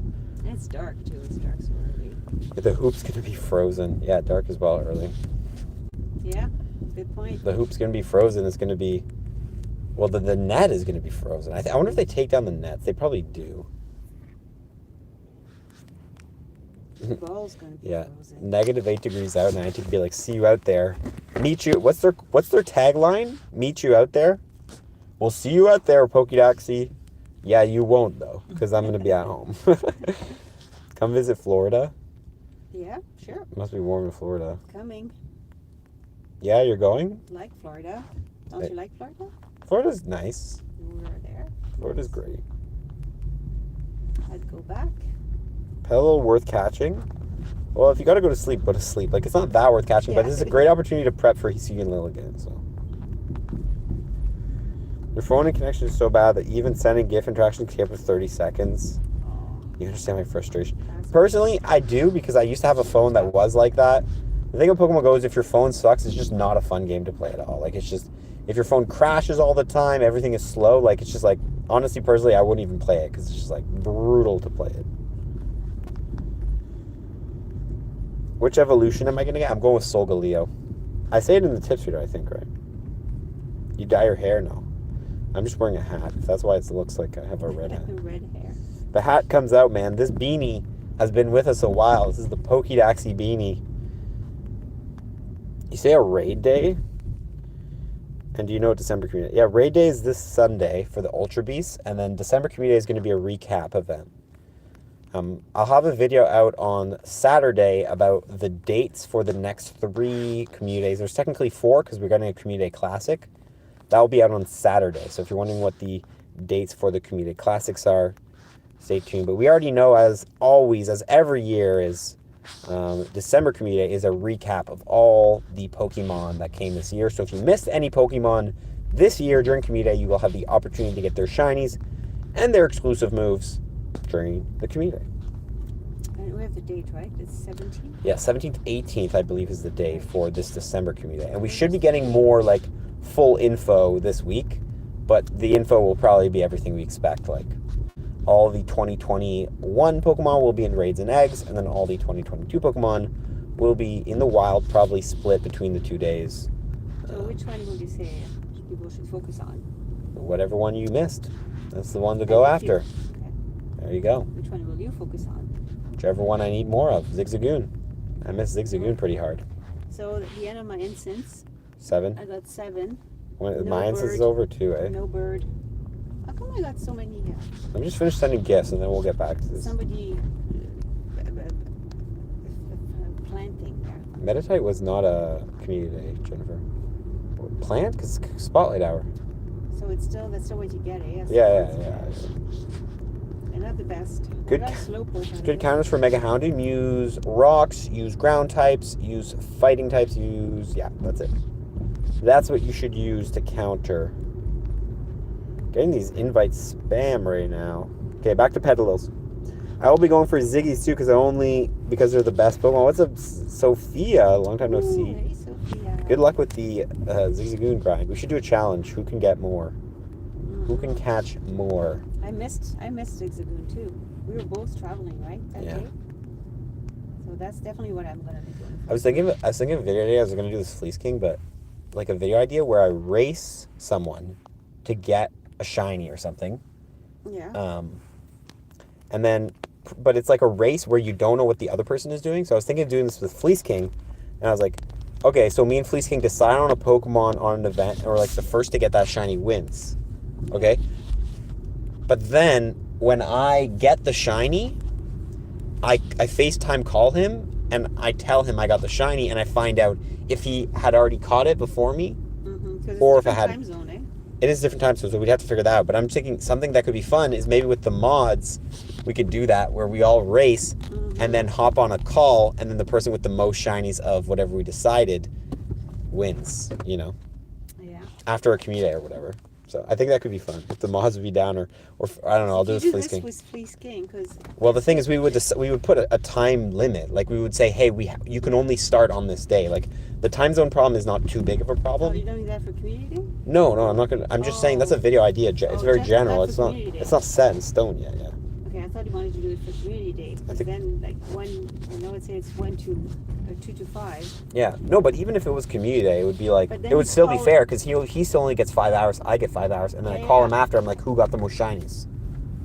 And it's dark too. It's dark so early. The hoop's gonna be frozen. Yeah, dark as well early. Yeah, good point. The hoop's gonna be frozen. It's gonna be, well, the net is gonna be frozen. I wonder if they take down the nets. They probably do. The ball's gonna be frozen. -8 degrees out, and I could be like, see you out there. Meet you. What's their tagline? Meet you out there. We'll see you out there, Pokédoxy. Yeah, you won't though, because I'm gonna be at home. Come visit Florida. Yeah, sure. It must be warm in Florida. Coming. Yeah, you're going? Like Florida. Don't you like Florida? Florida's nice. We were there. Florida's great. I'd go back. Pello worth catching? Well, if you gotta go to sleep, go to sleep. Like, it's not that worth catching, but this is a great opportunity to prep for Hisuian Liligant, so. Your phone and connection is so bad that even sending GIF interactions can take up to 30 seconds. You understand my frustration. Personally, I do, because I used to have a phone that was like that. The thing with Pokemon Go is if your phone sucks, it's just not a fun game to play at all. Like, it's just, if your phone crashes all the time, everything is slow, like, it's just like, honestly, personally, I wouldn't even play it, because it's just, like, brutal to play it. Which evolution am I going to get? I'm going with Solgaleo. I say it in the tips reader, I think, right? You dye your hair? No. I'm just wearing a hat. That's why it looks like I have a red hat. Red hair. The hat comes out, man. This beanie has been with us a while. This is the Pokédoxy beanie. You say a raid day? And do you know what December Community? Yeah, raid day is this Sunday for the Ultra Beasts, and then December Community Day is going to be a recap event. I'll have a video out on Saturday about the dates for the next 3 community days. There's technically 4 because we're getting a community day classic. That will be out on Saturday. So if you're wondering what the dates for the community day classics are, stay tuned. But we already know, as always, as every year, is December community day is a recap of all the Pokemon that came this year. So if you missed any Pokemon this year during community day, you will have the opportunity to get their shinies and their exclusive moves during the community. And we have the date, right? It's 17th? Yeah, 17th, 18th, I believe, is the day for this December community. And we should be getting more, like, full info this week, but the info will probably be everything we expect. Like, all the 2021 Pokemon will be in raids and eggs, and then all the 2022 Pokemon will be in the wild, probably split between the 2 days. So which one would you say people should focus on? Whatever one you missed, that's the one to go after. Okay. There you go. Which one will you focus on? Whichever one I need more of. Zigzagoon. I miss Zigzagoon pretty hard. So at the end of my incense, 7. I got 7. When, No my instance is bird. over too, eh? No bird. How come I got so many here? Let me just finish sending gifts and then we'll get back to this. Somebody planting there. Meditite was not a community day, Jennifer. Plant? Because Spotlight Hour. So it's still, that's still what you get, eh? Yeah. They're not the best. Good- I got Slowpoke on Good it. counters for Mega Hounding. Use rocks, use ground types, use fighting types, yeah, that's it. That's what you should use to counter. Getting these invites spam right now. Okay, back to Petalils. I will be going for Ziggy's too because they're the best Pokemon. What's up, Sophia? Long time no Ooh, see. hey, Sophia. Good luck with the Zigzagoon grind. We should do a challenge. Who can get more? Who can catch more? I missed Zigzagoon too. We were both traveling, right? That Yeah. day? So that's definitely what I'm gonna be doing. I was thinking of a video idea. I was gonna do this Fleece King, but like a video idea where I race someone to get a shiny or something. Yeah. And then, but it's like a race where you don't know what the other person is doing. So I was thinking of doing this with Fleece King, and I was like, okay, so me and Fleece King decide on a Pokemon on an event, or like the first to get that shiny wins. Okay? But then, when I get the shiny, I FaceTime call him, and I tell him I got the shiny, and I find out if he had already caught it before me, Mm-hmm. or if I had... time zone, eh? It is different time zones, so we'd have to figure that out. But I'm thinking something that could be fun is maybe with the mods, we could do that where we all race and then hop on a call, and then the person with the most shinies of whatever we decided wins, you know, Yeah. after a community day or whatever. So I think that could be fun. If the mods would be down, or I don't know, I'll do If this you Fleece King. with Fleece King, because Well, the thing is, we would put a time limit. Like we would say, hey, you can only start on this day. Like the time zone problem is not too big of a problem. you don't need that for community day? No, I'm not gonna. I'm just saying that's a video idea. It's very just general. that It's for not. community day. It's not set in stone yet. Yeah. Okay, I thought you wanted to do it for community day, because think- then like let's say it's 1 to 2 to 5. Yeah. No, but even if it was community day, it would be like But then it would you still be call fair because he still only gets 5 hours. I get 5 hours, and then I call him after. I'm like, who got the most shinies?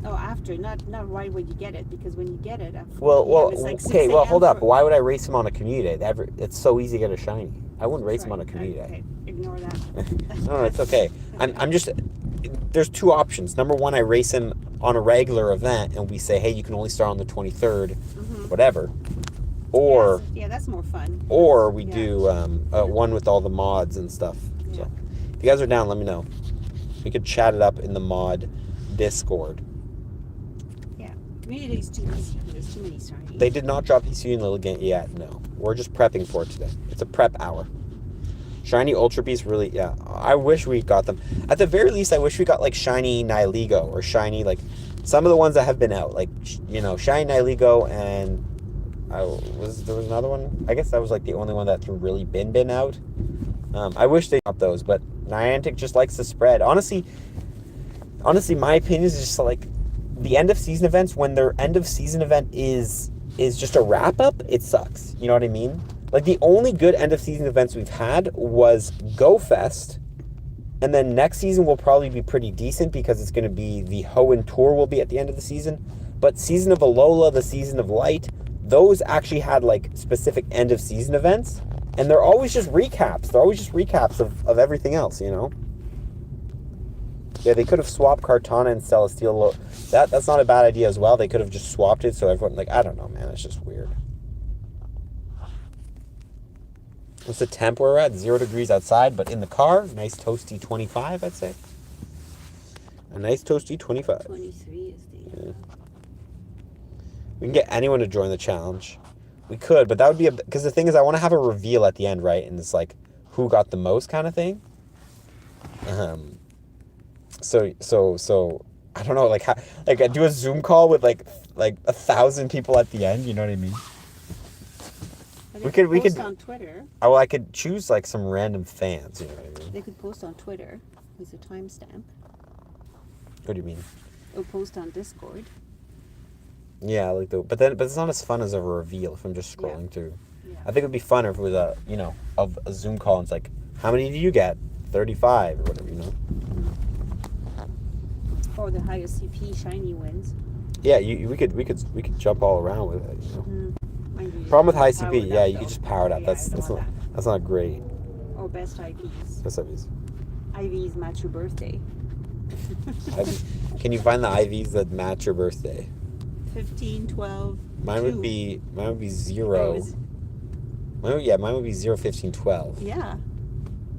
Oh, after, not right when you get it, because when you get it, at 4 Well, PM, it's like 6 okay. Well, AM hold up. for- Why would I race him on a community day? It's so easy to get a shiny. I wouldn't race him on a Sorry, community day. okay, ignore that. No, it's okay. I'm just. There's 2 options. Number 1, I race him on a regular event, and we say, hey, you can only start on the 23rd, whatever. Or Yeah, that's more fun. or we Yeah. do one with all the mods and stuff. Yeah. So if you guys are down, let me know. We could chat it up in the mod Discord. Yeah, community day is too easy. There's too many shinies. They did not drop Hisuian Liligant yet. No, we're just prepping for it today. It's a prep hour. Shiny Ultra Beast, really, yeah. I wish we got them. At the very least, I wish we got like Shiny Nihilego or Shiny, like some of the ones that have been out, like Shiny Nihilego, and there was another one. I guess that was like the only one that's really been out. I wish they dropped those, but Niantic just likes to spread. Honestly, my opinion is just like the end of season events. When their end of season event is just a wrap up, it sucks. You know what I mean? Like the only good end of season events we've had was Go Fest, and then next season will probably be pretty decent because it's going to be the Hoenn Tour will be at the end of the season. But Season of Alola, the Season of Light, those actually had like specific end of season events, and they're always just recaps. They're always just recaps of everything else, you know? Yeah, they could have swapped Kartana and Celesteela. That's not a bad idea as well. They could have just swapped it so everyone, like, I don't know, man. It's just weird. What's the temp we're at? 0 degrees outside, but in the car, nice toasty 25, I'd say. A nice toasty 25. 23 is the... Yeah. We can get anyone to join the challenge. We could, but that would be because the thing is, I want to have a reveal at the end, right? And it's like, who got the most kind of thing. So I don't know, like how, like I do a Zoom call with like 1,000 people at the end. You know what I mean? We could post on Twitter. Oh, I could choose like some random fans. You know what I mean? They could post on Twitter with a timestamp. What do you mean? Or post on Discord. Yeah, but it's not as fun as a reveal if I'm just scrolling through. I think it would be fun if it was a, you know, a Zoom call and it's like, how many do you get? 35 or whatever, you know? Or the highest CP shiny wins. Yeah, we could jump all around with it, you know? Problem with high CP, yeah, you could just power it up. That's not great. Or best IVs. Best IVs. IVs match your birthday. Can you find the IVs that match your birthday? 15, 12. Mine would be 0. Mine would be 0, 15, 12. Yeah.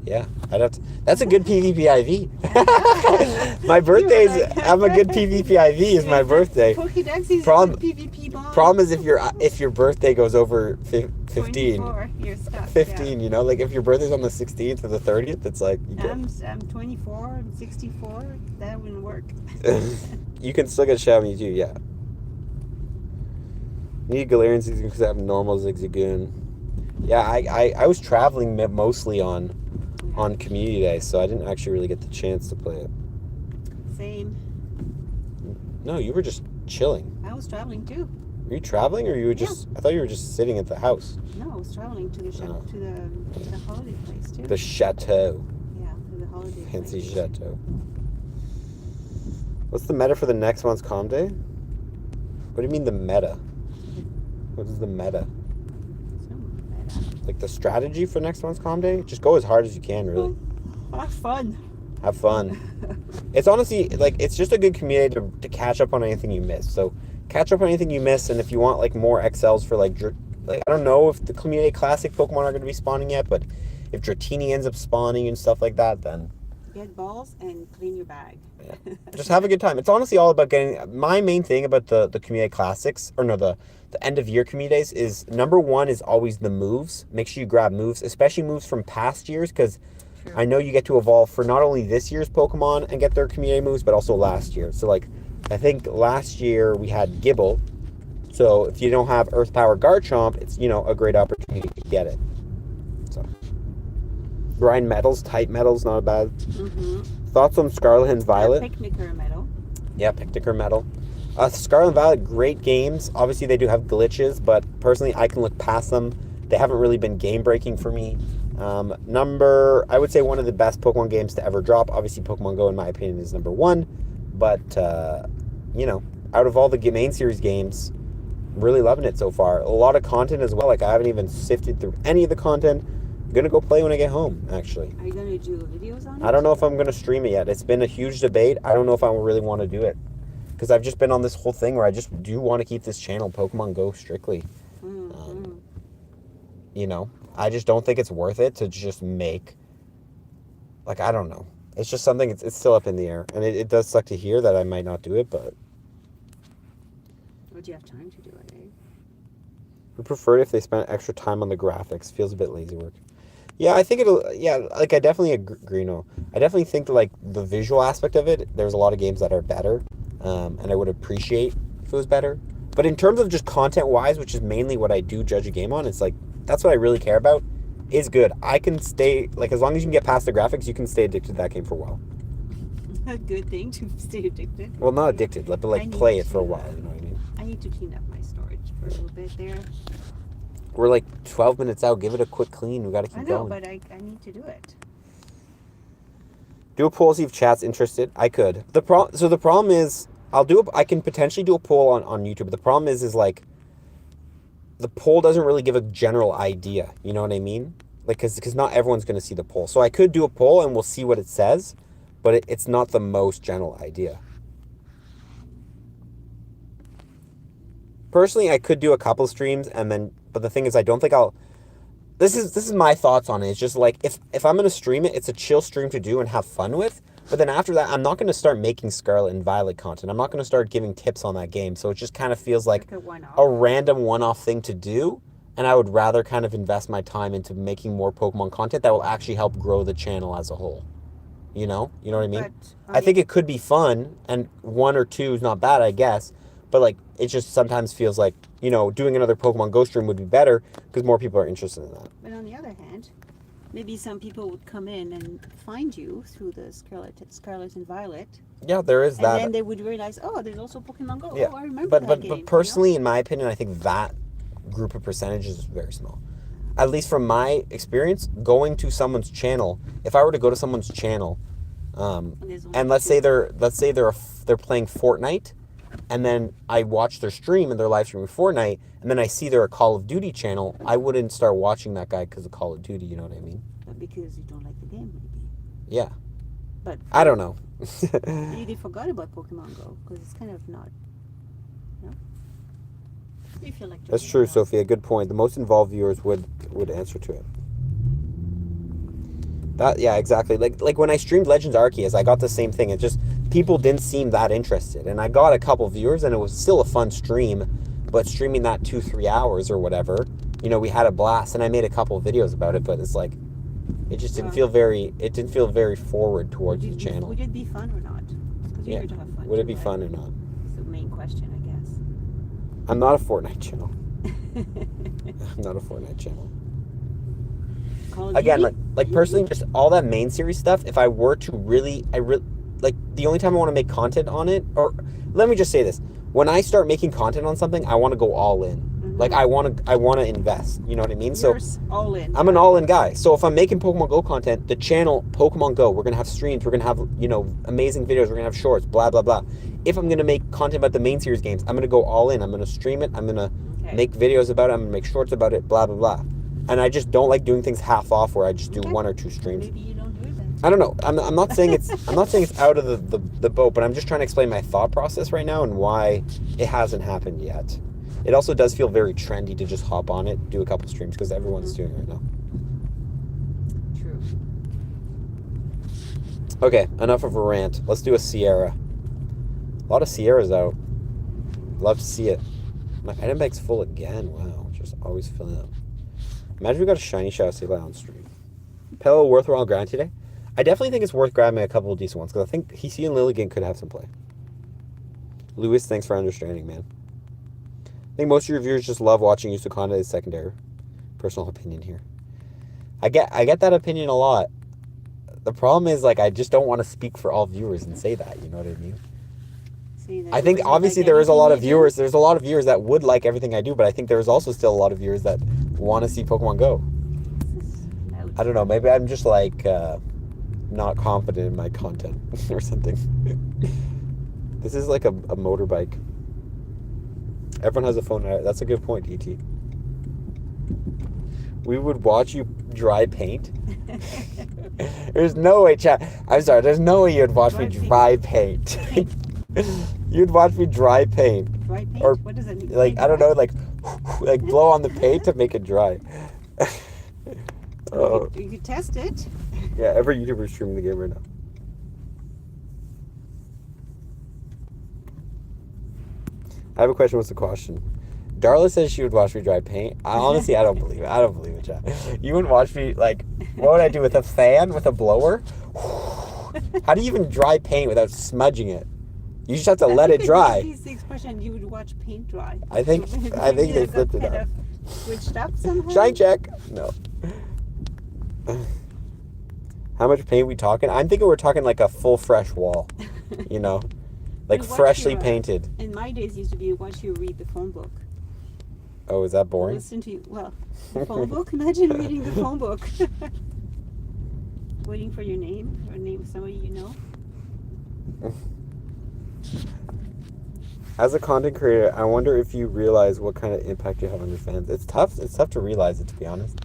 Yeah, that's a good PvP IV. My birthday's, I'm a good PvP IV is my birthday. Pokédex is Problem- PvP bomb. Problem is if your birthday goes over 15, 24, you're stuck. 15, you know, like if your birthday's on the 16th or the 30th, it's like you I'm 24, I'm 64, that wouldn't work. you can still get Xiaomi too, yeah. Need Galarian season because I have normal Zigzagoon. Yeah, I was traveling mostly on Community Day, so I didn't actually really get the chance to play it. Same. No, you were just chilling. I was traveling too. Were you traveling, or you were just? I thought you were just sitting at the house. No, I was traveling to the to the holiday place too. The chateau. Yeah, to the holiday Fancy place. chateau. What's the meta for the next month's Com Day? What do you mean the meta? What is the meta? Like the strategy for next month's Com Day? Just go as hard as you can, really. Have fun. Have fun. It's honestly, like, it's just a good community to catch up on anything you miss. So, catch up on anything you miss, and if you want, like, more XLs for, like I don't know if the Community Classic Pokemon are going to be spawning yet, but if Dratini ends up spawning and stuff like that, then... Get balls and clean your bag. Yeah. Just have a good time. It's honestly all about getting... My main thing about the Community Classics, or no, the end of year community days is, number one is always the moves. Make sure you grab moves, especially moves from past years, because I know you get to evolve for not only this year's Pokemon and get their community moves, but also last year. So, like, I think last year we had Gibble. So, if you don't have Earth Power Garchomp, it's, you know, a great opportunity to get it. So, grind metals, type metals, not bad. Thoughts on Scarlet and Violet? Picnicker medal. Yeah, Picnicker medal. Scarlet and Violet, great games. Obviously, they do have glitches, but personally, I can look past them. They haven't really been game-breaking for me. I would say one of the best Pokemon games to ever drop. Obviously, Pokemon Go, in my opinion, is number one. But, you know, out of all the main series games, really loving it so far. A lot of content as well. Like, I haven't even sifted through any of the content. I'm going to go play when I get home, actually. Are you going to do videos on it? I don't know if I'm going to stream it yet. It's been a huge debate. I don't know if I really want to do it. Because I've just been on this whole thing where I just do want to keep this channel Pokemon Go strictly. You know, I just don't think it's worth it to just make, like, I don't know. It's just something, it's still up in the air. And it does suck to hear that I might not do it, but... Would you have time to do it, eh? We prefer it if they spent extra time on the graphics. Feels a bit lazy work. Yeah, I think it'll... Yeah, like, I definitely agree, no. I definitely think, like, the visual aspect of it, there's a lot of games that are better. And I would appreciate if it was better. But in terms of just content-wise, which is mainly what I do judge a game on, it's like, that's what I really care about, is good. I can stay, like, as long as you can get past the graphics, you can stay addicted to that game for a while. A good thing to stay addicted. Well, not addicted, but, like, play it for a while, you know what I mean? I need to clean up my storage for a little bit there. We're, like, 12 minutes out. Give it a quick clean. We gotta keep going. But I need to do it. Do a poll, see if chat's interested. I could. So the problem is, I can potentially do a poll on YouTube. But the problem is like, the poll doesn't really give a general idea. You know what I mean? Like, because not everyone's going to see the poll. So I could do a poll and we'll see what it says. But it's not the most general idea. Personally, I could do a couple streams and then, but the thing is, I don't think I'll... This is my thoughts on it. It's just like, if I'm going to stream it, it's a chill stream to do and have fun with. But then after that, I'm not going to start making Scarlet and Violet content. I'm not going to start giving tips on that game. So it just kind of feels like a random one-off thing to do. And I would rather kind of invest my time into making more Pokemon content that will actually help grow the channel as a whole. You know? You know what I mean? I think it could be fun, and 1 or 2 is not bad, I guess. But, like, it just sometimes feels like, you know, doing another Pokemon Go stream would be better because more people are interested in that. But on the other hand, maybe some people would come in and find you through the Scarlet and Violet. Yeah, there is that. And then they would realize, oh, there's also Pokemon Go. Yeah. Oh, I remember that game. But personally, in my opinion, I think that group of percentages is very small. at least from my experience, going to someone's channel, if I were to go to someone's channel, and let's say they're playing Fortnite, and then I watch their stream and they're live streaming Fortnite, and then I see they're a Call of Duty channel, I wouldn't start watching that guy because of Call of Duty, you know what I mean? But because you don't like the game, maybe. Yeah. But I don't know. you forgot about Pokemon Go because it's kind of not. No. You feel like That's true, Sophia. Good point. The most involved viewers would answer to it. Yeah, exactly. Like when I streamed Legends Arceus, I got the same thing. It just people didn't seem that interested, and I got a couple viewers, and it was still a fun stream. But streaming that 2-3 hours or whatever, we had a blast, and I made a couple of videos about it. But it's like, it just didn't feel very. It didn't feel very forward towards the channel. Would it be fun or not? Yeah. To have fun Would it too, be right? fun or not? It's the main question, I guess. I'm not a Fortnite channel. I'm not a Fortnite channel. Again, like personally, just all that main series stuff. If I were to really, like the only time I want to make content on it, or let me just say this: when I start making content on something, I want to go all in. Mm-hmm. Like I want to invest. You know what I mean? You're all in. I'm an all in guy. So if I'm making Pokemon Go content, the channel Pokemon Go, we're gonna have streams, we're gonna have amazing videos, we're gonna have shorts, blah blah blah. If I'm gonna make content about the main series games, I'm gonna go all in. I'm gonna stream it. I'm gonna make videos about it. I'm gonna make shorts about it. Blah blah blah. And I just don't like doing things half off where I just do 1 or 2 streams. Maybe you don't do it then. I don't know. I'm not saying it's out of the boat, but I'm just trying to explain my thought process right now and why it hasn't happened yet. It also does feel very trendy to just hop on it, do a couple streams because everyone's doing it right now. True. Okay, enough of a rant. Let's do a Sierra. A lot of Sierras out. Love to see it. My item bag's full again. Wow, just always filling up. Imagine we got a shiny Shadow Sableye on stream. Pelo worthwhile grind today? I definitely think it's worth grabbing a couple of decent ones because I think Hisuian and Liligant could have some play. Lewis, thanks for understanding, man. I think most of your viewers just love watching Usukanda as secondary. Personal opinion here. I get that opinion a lot. The problem is, like, I just don't want to speak for all viewers and say that, you know what I mean? I think obviously there is a lot of viewers. There's a lot of viewers that would like everything I do, but I think there's also still a lot of viewers that want to see Pokemon Go. I don't know. Maybe I'm just like not confident in my content or something. This is like a motorbike. Everyone has a phone. That's a good point, ET. We would watch you dry paint. There's no way, chat. I'm sorry. There's no way you'd watch me dry paint. You'd watch me dry paint. Dry paint? Or, what does that mean? Like, I don't know, like blow on the paint to make it dry. You could test it. Yeah, every YouTuber is streaming the game right now. I have a question. What's the question? Darla says she would watch me dry paint. I don't believe it. I don't believe it, chat. You wouldn't watch me, like, what would I do with a fan, with a blower? How do you even dry paint without smudging it? You just have to let it dry. This expression, you would watch paint dry. I think they flipped it up. Switched up somehow. Shine check. No. How much paint we talking? I'm thinking we're talking like a full fresh wall. You know, like freshly painted. In my days, used to be watch you read the phone book. Oh, is that boring? Listen to you. Well, the phone book. Imagine reading the phone book. Waiting for your name or name of somebody you know. As a content creator, I wonder if you realize what kind of impact you have on your fans. It's tough. It's tough to realize it, to be honest.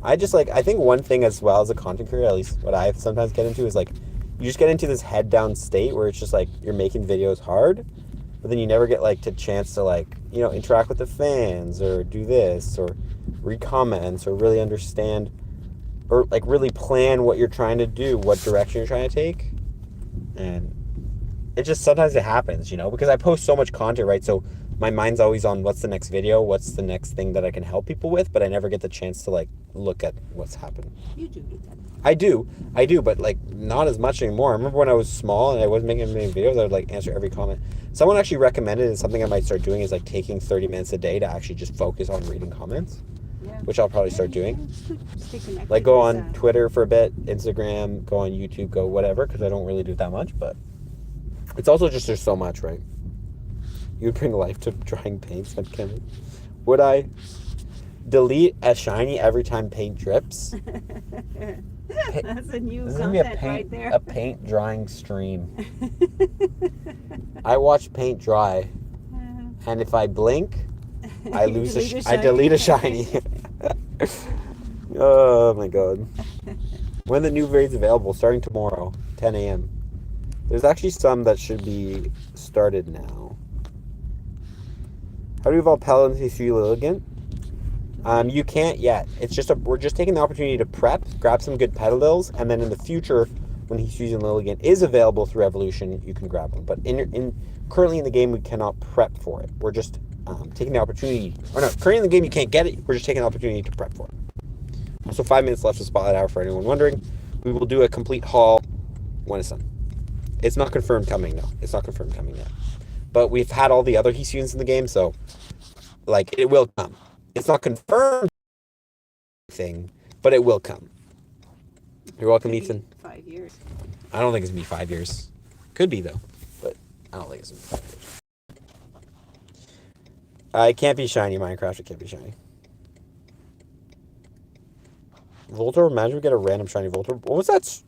I think one thing as well as a content creator, at least what I sometimes get into, is like you just get into this head down state where it's just like you're making videos hard, but then you never get like to chance to like, you know, interact with the fans or do this or read comments or really understand or like really plan what you're trying to do, what direction you're trying to take. And it just sometimes it happens, you know, because I post so much content, right? So my mind's always on what's the next video, what's the next thing that I can help people with, but I never get the chance to like look at what's happening. You do that. I do, but like not as much anymore. I remember when I was small and I wasn't making many videos, I would like answer every comment. Someone actually recommended, and something I might start doing is like taking 30 minutes a day to actually just focus on reading comments, which I'll probably start doing. Like go on Twitter for a bit, Instagram, go on YouTube, go whatever, because I don't really do that much, but it's also just there's so much, right? You would bring life to drying paint, said Kevin. Would I? delete a shiny every time paint drips. That's a new This is gonna be content right there. a paint drying stream. I watch paint dry, and if I blink, I lose I delete a shiny. Oh my god. When the new raid's available, starting tomorrow, 10 a.m. There's actually some that should be started now. How do you evolve Paladin into Liligant? You can't yet. It's just we're just taking the opportunity to prep, grab some good pedals, and then in the future, when Hisuian Liligant is available through evolution, you can grab them. But currently in the game, we cannot prep for it. We're just taking the opportunity. Or no, currently in the game, you can't get it. We're just taking the opportunity to prep for it. So 5 minutes left of Spotlight Hour for anyone wondering. We will do a complete haul when it's done. It's not confirmed coming, though. It's not confirmed coming yet. But we've had all the other Hisuians in the game, so like it will come. It's not confirmed thing, but it will come. You're welcome, Ethan. 5 years. I don't think it's gonna be 5 years. Could be though, but I don't think it's gonna be 5 years. It can't be shiny, Minecraft. It can't be shiny. Voltor, imagine we get a random shiny Voltor. What was that?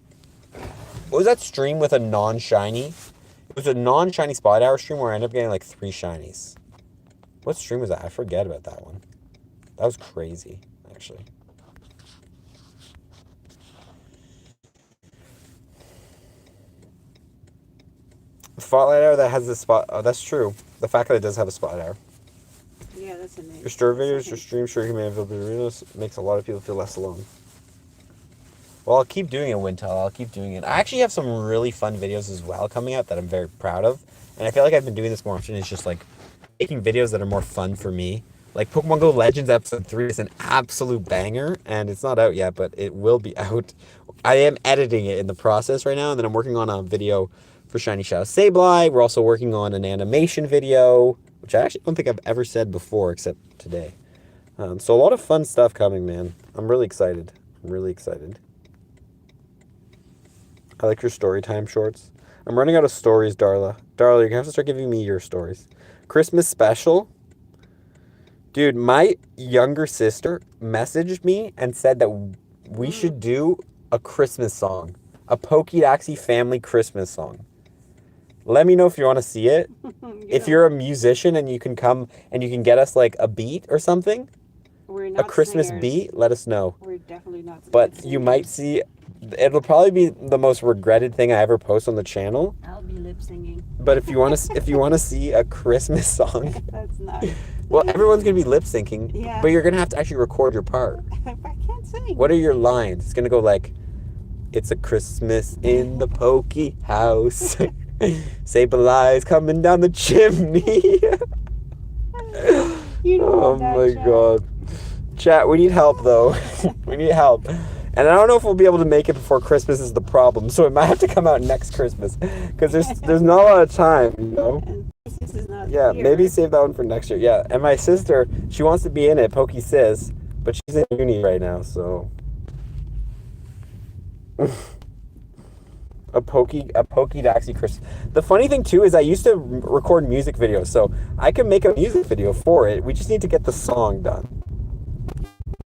What was that stream with a non-shiny? It was a non-shiny Spot Hour stream where I ended up getting like 3 shinies. What stream was that? I forget about that one. That was crazy, actually. Spotlight Hour that has the spot. Oh, that's true. The fact that it does have a Spotlight Hour. Yeah, that's amazing. Your story videos, your stream, sure you may have videos, makes a lot of people feel less alone. Well, I'll keep doing it, Wintel. I'll keep doing it. I actually have some really fun videos as well coming out that I'm very proud of. And I feel like I've been doing this more often. It's just like making videos that are more fun for me. Like Pokemon Go Legends Episode 3 is an absolute banger. And it's not out yet, but it will be out. I am editing it in the process right now. And then I'm working on a video for Shiny Shadow Sableye. We're also working on an animation video, which I actually don't think I've ever said before except today. So a lot of fun stuff coming, man. I'm really excited. I'm really excited. I like your story time shorts. I'm running out of stories, Darla. Darla, you're going to have to start giving me your stories. Christmas special. Dude, my younger sister messaged me and said that we should do a Christmas song. A Pokédaxy family Christmas song. Let me know if you want to see it. Yeah. If you're a musician and you can come and you can get us like a beat or something. We're not a Christmas singers. Beat, let us know. We're definitely not singers. But you might see, it'll probably be the most regretted thing I ever post on the channel. I'll be lip singing. But if you want to see a Christmas song, that's nice. Well, everyone's gonna be lip syncing. Yeah. But you're gonna have to actually record your part. I can't sing. What are your lines? It's gonna go like, "It's a Christmas in the Pokey house. Sableye's coming down the chimney." You know oh my god. Chat, we need help though. We need help. And I don't know if we'll be able to make it before Christmas is the problem. So it might have to come out next Christmas. Because there's not a lot of time, you know? This is not Yeah, here. maybe save that one for next year. Yeah, and my sister, she wants to be in it, Pokey Sis, but she's in uni right now, so... a Pokédaxy Christmas. The funny thing too is I used to record music videos, so I can make a music video for it. We just need to get the song done.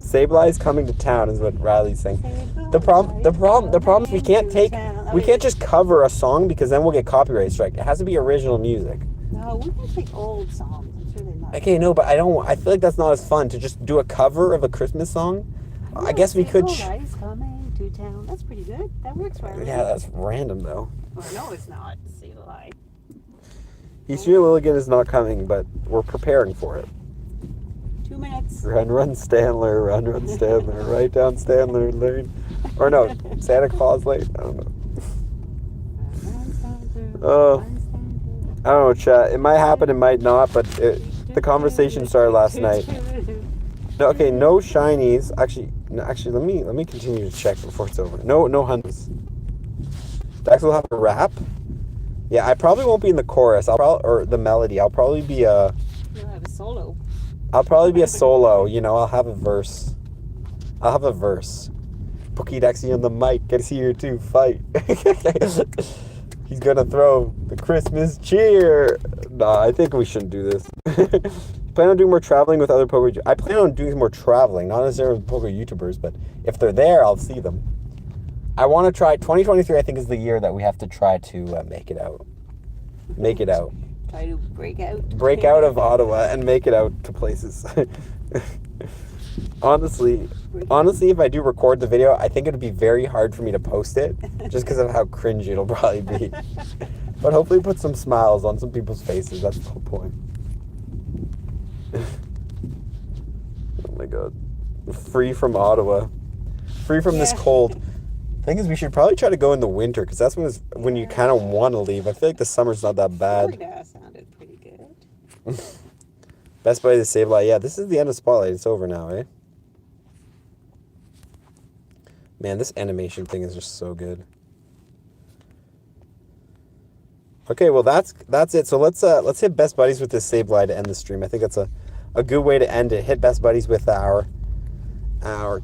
Sableye's coming to town is what Riley's saying. The problem is we can't just cover a song because then we'll get copyright strike. It has to be original music. No, we can take old songs. I'm sure they're not. Okay, no, but I feel like that's not as fun to just do a cover of a Christmas song. I guess we could. Sableye's coming to town. That's pretty good. That works for everyone. Yeah, that's random though. Well, no, it's not. Sableye. Hisuian Liligant is not coming, but we're preparing for it. 2 minutes. Run, Stanler, run, Stanler, right down Stanler Lane. Or no, Santa Claus Lane. I don't know. I don't know, chat. It might happen, it might not, but the conversation started last night. No, okay, no shinies. Actually, let me continue to check before it's over. No hunts. Dex will have a rap. Yeah, I probably won't be in the chorus. Or the melody. I'll probably be a. You'll have a solo. I'll probably be a solo. You know, I'll have a verse. Pokédaxy on the mic. Gets here to fight. He's gonna throw the Christmas cheer. Nah, I think we shouldn't do this. plan on doing more traveling with other poker. I plan on doing more traveling, not necessarily with poker YouTubers, but if they're there, I'll see them. I want to try 2023. I think is the year that we have to try to make it out. Make it out. Try to break out. Break out of Ottawa and make it out to places. Honestly, if I do record the video, I think it would be very hard for me to post it, just because of how cringy it'll probably be. But hopefully put some smiles on some people's faces. That's the whole point. Oh my god. Free from Ottawa. Free from this cold. Thing is, we should probably try to go in the winter, because that's when you kind of want to leave. I feel like the summer's not that bad. Florida sounded pretty good. Best Buddy to save light. Yeah, this is the end of Spotlight. It's over now, eh? Man, this animation thing is just so good. Okay, well that's it. So let's hit Best Buddies with this save light to end the stream. I think that's a good way to end it. Hit Best Buddies with our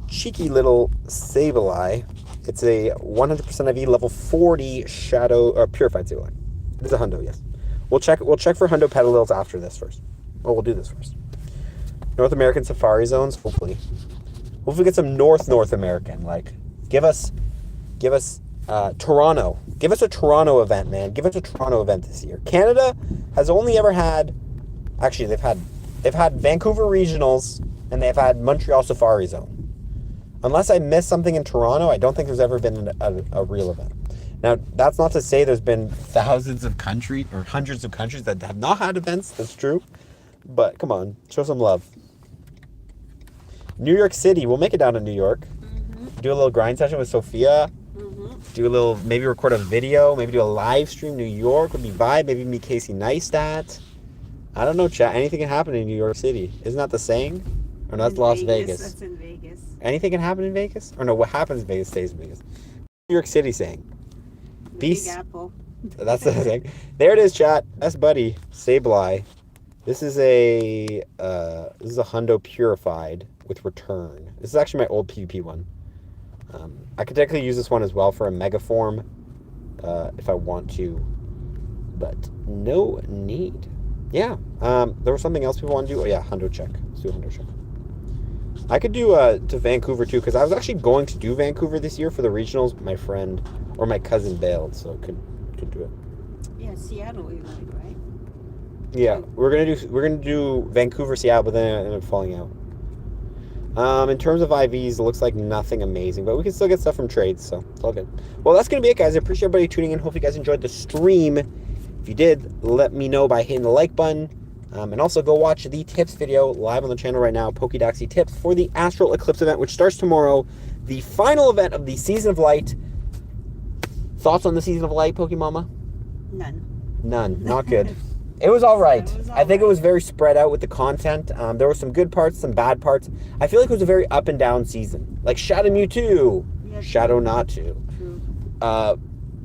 cheeky little Sableye. It's a 100% IV level 40 shadow purified Sableye. It is a hundo, yes. We'll check for hundo pedalils after this first. Well, we'll do this first. North American Safari Zones, hopefully get some North American. Like, give us Toronto. Give us a Toronto event, man. Give us a Toronto event this year. Canada has only ever had, actually they've had Vancouver Regionals and they've had Montreal Safari Zone. Unless I missed something in Toronto, I don't think there's ever been a real event. Now, that's not to say there's been thousands of countries or hundreds of countries that have not had events. That's true. But come on, show some love. New York City. We'll make it down to New York. Mm-hmm. Do a little grind session with Sophia. Mm-hmm. Do a little, maybe record a video. Maybe do a live stream. New York would be vibe. Maybe meet Casey Neistat. I don't know, chat. Anything can happen in New York City. Isn't that the saying? Or no, that's Las Vegas. That's in Vegas. Anything can happen in Vegas? Or no, what happens in Vegas stays in Vegas. New York City saying. Peace. Big Apple. That's the thing. There it is, chat. Best Buddy. Sableye. This is a hundo purified with return. This is actually my old PvP one. I could technically use this one as well for a mega form if I want to, but no need. Yeah. There was something else people want to do. Oh yeah, hundo check. Let's do a hundo check. I could do to Vancouver too, because I was actually going to do Vancouver this year for the regionals, but my friend or my cousin bailed, so I could do it. Yeah, Seattle you like, right? Yeah, we're gonna do Vancouver, Seattle, but then it ended up falling out. In terms of IVs, it looks like nothing amazing, but we can still get stuff from trades, so it's all good. Well, that's gonna be it, guys. I appreciate everybody tuning in. Hope you guys enjoyed the stream. If you did, let me know by hitting the like button. And also go watch the tips video live on the channel right now, Pokédoxy tips for the Astral Eclipse event, which starts tomorrow, the final event of the Season of Light. Thoughts on the Season of Light, Pokemama? None. Not good. It was all right. I think it was very spread out with the content. There were some good parts, some bad parts. I feel like it was a very up and down season. Like Shadow Mewtwo, yeah, Shadow Natu. True.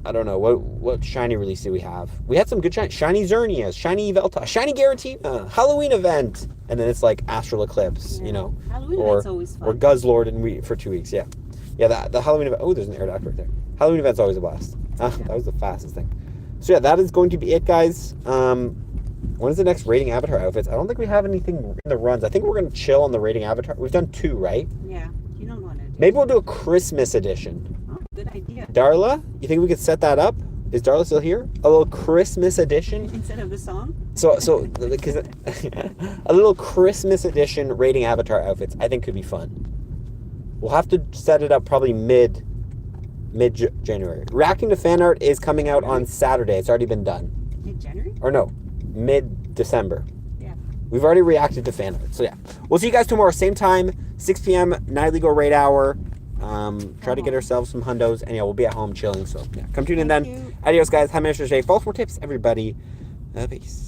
I don't know. What shiny release did we have? We had some good shiny Xerneas, shiny Yveltal, shiny Giratina, Halloween event, and then it's like Astral Eclipse, you know. Halloween event's always fun. Or Guzzlord for 2 weeks, yeah. Yeah, the Halloween event. Oh, there's an Aerodactyl right there. Halloween event's always a blast. That was the fastest thing. So yeah, that is going to be it, guys. When is the next rating avatar outfits? I don't think we have anything in the runs. I think we're going to chill on the rating avatar. We've done 2, right? Yeah. You don't want to do Maybe we'll do a Christmas edition. Oh, good idea. Darla, you think we could set that up? Is Darla still here? A little Christmas edition? Instead of the song? So because a little Christmas edition rating avatar outfits, I think could be fun. We'll have to set it up probably mid-January. Reacting to fan art is coming out on Saturday. It's already been done. Mid-January? Or no, mid-December. Yeah. We've already reacted to fan art. So yeah. We'll see you guys tomorrow, same time, 6 p.m., Nightly Go raid hour. Try to get ourselves some hundos, and yeah, we'll be at home chilling. So yeah, come tune in then. Adios, guys. Have a nice day. Follow for more tips, everybody. Peace.